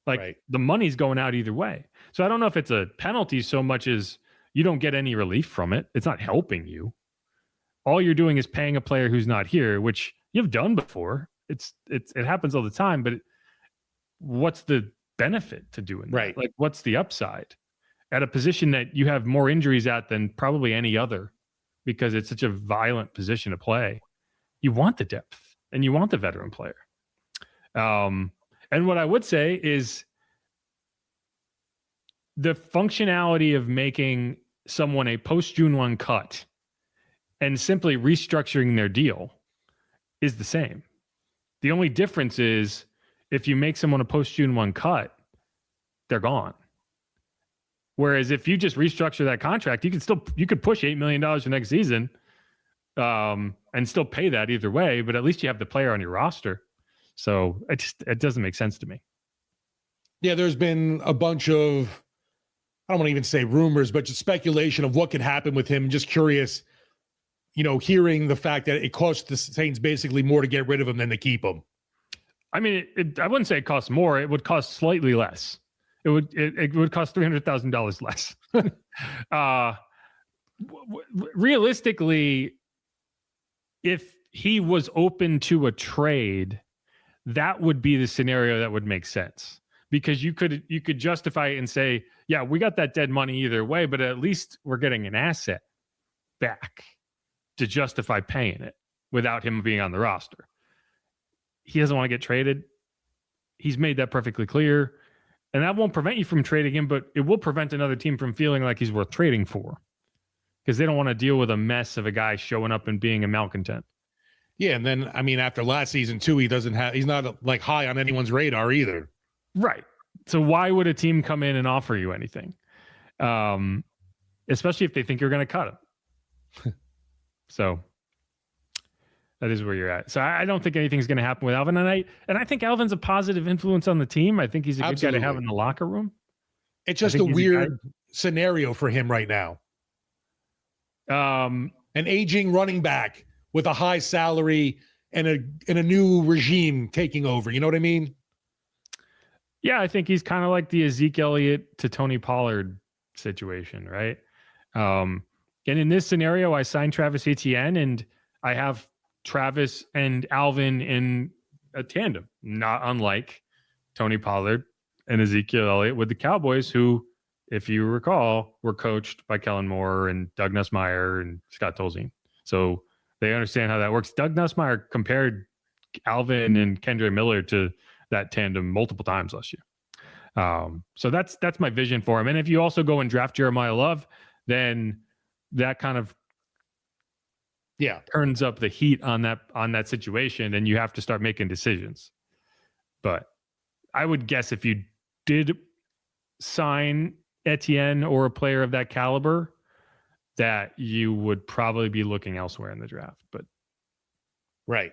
Like right. The money's going out either way. So I don't know if it's a penalty so much as you don't get any relief from it. It's not helping you. all you're doing is paying a player who's not here, which you've done before. It happens all the time, but what's the benefit to doing that? Right. Like, what's the upside at a position that you have more injuries at than probably any other, because it's such a violent position to play? You want the depth and you want the veteran player. And what I would say is the functionality of making someone a post June 1 cut and simply restructuring their deal is the same. The only difference is if you make someone a post June 1 cut, they're gone. Whereas if you just restructure that contract, you could push $8 million for next season, and still pay that either way, but at least you have the player on your roster. So it doesn't make sense to me. Yeah, there's been a bunch of, I don't want to even say rumors, but just speculation of what could happen with him. Just curious, hearing the fact that it costs the Saints basically more to get rid of him than to keep him. I mean, I wouldn't say it costs more. It would cost slightly less. It would cost $300,000 less. Realistically, if he was open to a trade, that would be the scenario that would make sense, because you could justify it and say, yeah, we got that dead money either way, but at least we're getting an asset back to justify paying it without him being on the roster. He doesn't want to get traded. He's made that perfectly clear. And that won't prevent you from trading him, but it will prevent another team from feeling like he's worth trading for, because they don't want to deal with a mess of a guy showing up and being a malcontent. Yeah, and then, I mean, after last season too, he's not like high on anyone's radar either. Right. So why would a team come in and offer you anything? Especially if they think you're going to cut him. So that is where you're at. So I don't think anything's going to happen with Alvin. And I think Alvin's a positive influence on the team. I think he's a good guy to have in the locker room. It's just a weird scenario for him right now. An aging running back with a high salary and a new regime taking over. You know what I mean? Yeah, I think he's kind of like the Zeke Elliott to Tony Pollard situation, right? And in this scenario, I signed Travis Etienne, and I have Travis and Alvin in a tandem, not unlike Tony Pollard and Ezekiel Elliott with the Cowboys, who, if you recall, were coached by Kellen Moore and Doug Nussmeier and Scott Tolzien. So they understand how that works. Doug Nussmeier compared Alvin and Kendre Miller to that tandem multiple times last year. So that's my vision for him. And if you also go and draft Jeremiah Love, then that kind of turns up the heat on that situation, and you have to start making decisions. But I would guess if you did sign Etienne or a player of that caliber, that you would probably be looking elsewhere in the draft. But right.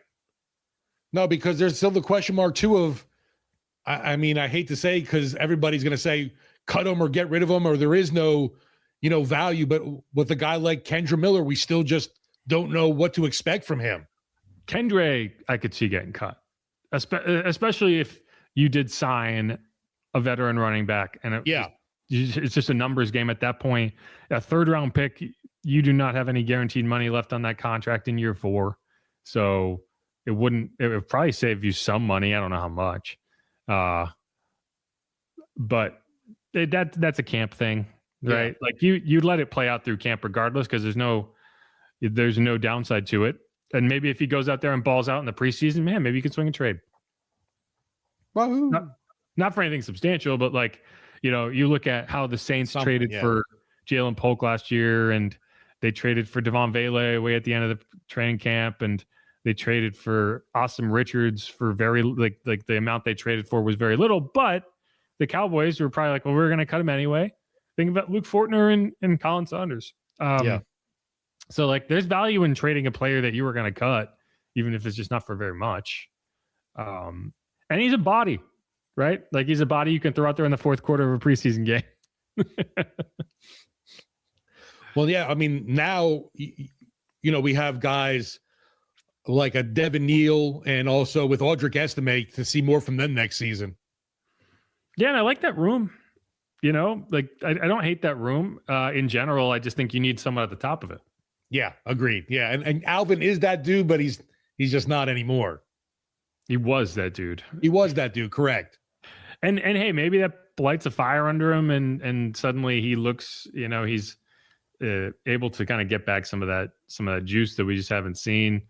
No, because there's still the question mark too of, I mean, I hate to say, because everybody's going to say cut him or get rid of him, or there is no, value. But with a guy like Kendre Miller, we still just don't know what to expect from him. Kendre, I could see getting cut, especially if you did sign a veteran running back, and it's just a numbers game at that point. A third-round pick, you do not have any guaranteed money left on that contract in year 4, so it would probably save you some money. I don't know how much, but that's a camp thing, right? Yeah. Like you let it play out through camp regardless, because there's no downside to it. And maybe if he goes out there and balls out in the preseason, man, maybe you can swing a trade. Not for anything substantial, but like, you look at how the Saints traded for Jalen Polk last year, and they traded for Devon Vele way at the end of the training camp, and they traded for Austin Richards for very like the amount they traded for was very little, but the Cowboys were probably like, well, we're going to cut him anyway. Think about Luke Fortner and Colin Saunders. So like there's value in trading a player that you were going to cut, even if it's just not for very much. And he's a body, right? Like he's a body you can throw out there in the fourth quarter of a preseason game. Well, yeah. I mean, now, we have guys like a Devin Neal and also with Audric Estime to see more from them next season. Yeah. And I like that room, like I don't hate that room in general. I just think you need someone at the top of it. Yeah, agreed. Yeah, and Alvin is that dude, but he's just not anymore. He was that dude. He was that dude, correct. And hey, maybe that lights a fire under him, and suddenly he looks, he's able to kind of get back some of that juice that we just haven't seen.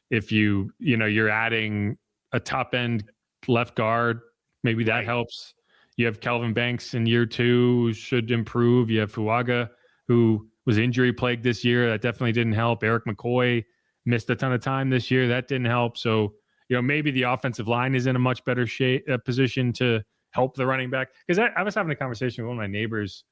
If you're adding a top end left guard, maybe that helps. You have Kelvin Banks in year 2, who should improve. You have Fuaga, who was injury plagued this year. That definitely didn't help. Eric McCoy missed a ton of time this year. That didn't help. So, maybe the offensive line is in a much better position to help the running back. Because I was having a conversation with one of my neighbors,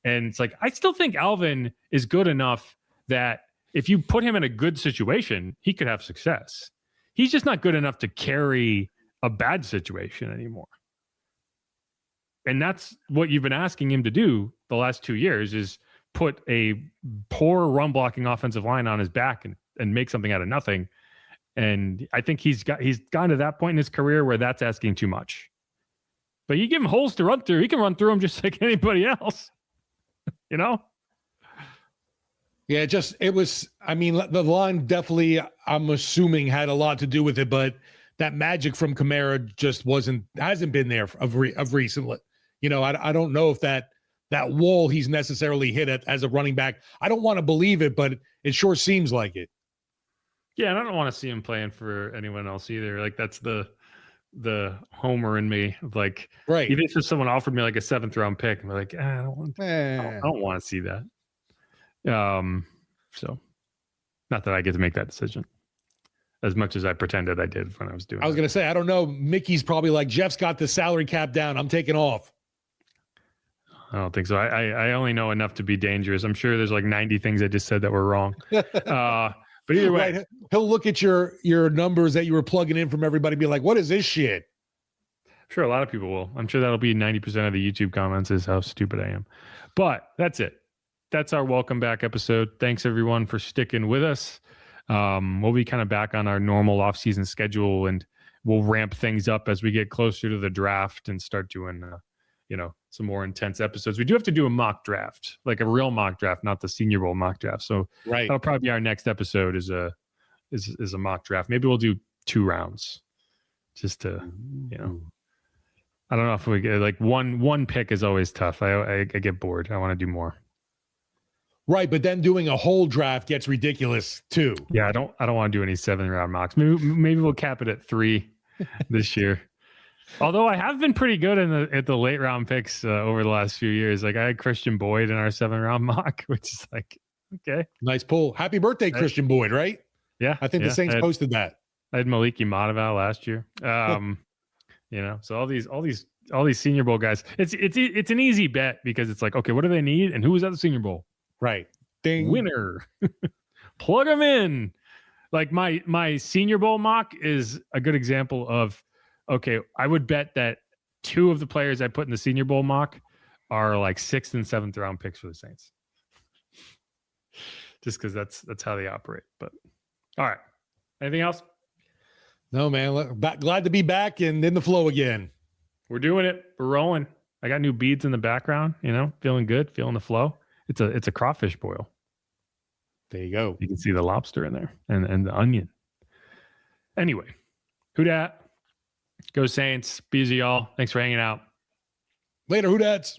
and it's like, I still think Alvin is good enough that if you put him in a good situation, he could have success. He's just not good enough to carry a bad situation anymore. And that's what you've been asking him to do the last 2 years, is put a poor run blocking offensive line on his back and make something out of nothing. And I think he's gotten to that point in his career where that's asking too much. But you give him holes to run through, he can run through them just like anybody else. Yeah, the line definitely, I'm assuming, had a lot to do with it, but that magic from Kamara just hasn't been there of recently. I don't know if that wall he's necessarily hit at as a running back. I don't want to believe it, but it sure seems like it. Yeah, and I don't want to see him playing for anyone else either. Like, that's the homer in me. Like, right. Even if someone offered me like a 7th round pick, I'm like, I don't want to see that. So not that I get to make that decision as much as I pretended I did when I was doing it. I was going to say, I don't know. Mickey's probably like, Jeff's got the salary cap down. I'm taking off. I don't think so. I only know enough to be dangerous. I'm sure there's like 90 things I just said that were wrong. But either way, right. He'll look at your numbers that you were plugging in from everybody and be like, what is this shit? I'm sure a lot of people will. I'm sure that'll be 90% of the YouTube comments is how stupid I am. But that's it. That's our welcome back episode. Thanks everyone for sticking with us. We'll be kind of back on our normal off-season schedule, and we'll ramp things up as we get closer to the draft and start doing, some more intense episodes. We do have to do a mock draft, like a real mock draft, not the Senior Bowl mock draft. So that'll probably be our next episode is a mock draft. Maybe we'll do 2 rounds just to, I don't know if we get like one pick is always tough. I get bored. I want to do more. Right, but then doing a whole draft gets ridiculous too. Yeah, I don't want to do any 7-round mocks. Maybe we'll cap it at 3 this year. Although I have been pretty good at the late round picks over the last few years. Like, I had Christian Boyd in our 7-round mock, which is like, okay, nice pull. Happy birthday, Christian Boyd! Right? Yeah, I think the Saints posted that. I had Maliki Mataval last year. So all these Senior Bowl guys. It's an easy bet because it's like, okay, what do they need, and who was at the Senior Bowl? Right. Ding. Winner. Plug them in. Like my Senior Bowl mock is a good example of, okay, I would bet that 2 of the players I put in the Senior Bowl mock are like 6th and 7th round picks for the Saints. Just because that's how they operate. But all right. Anything else? No, man. Glad to be back and in the flow again. We're doing it. We're rolling. I got new beads in the background, feeling good, feeling the flow. It's a crawfish boil. There you go. You can see the lobster in there and the onion. Anyway, who dat? Go Saints. Be easy, y'all. Thanks for hanging out. Later, who dats?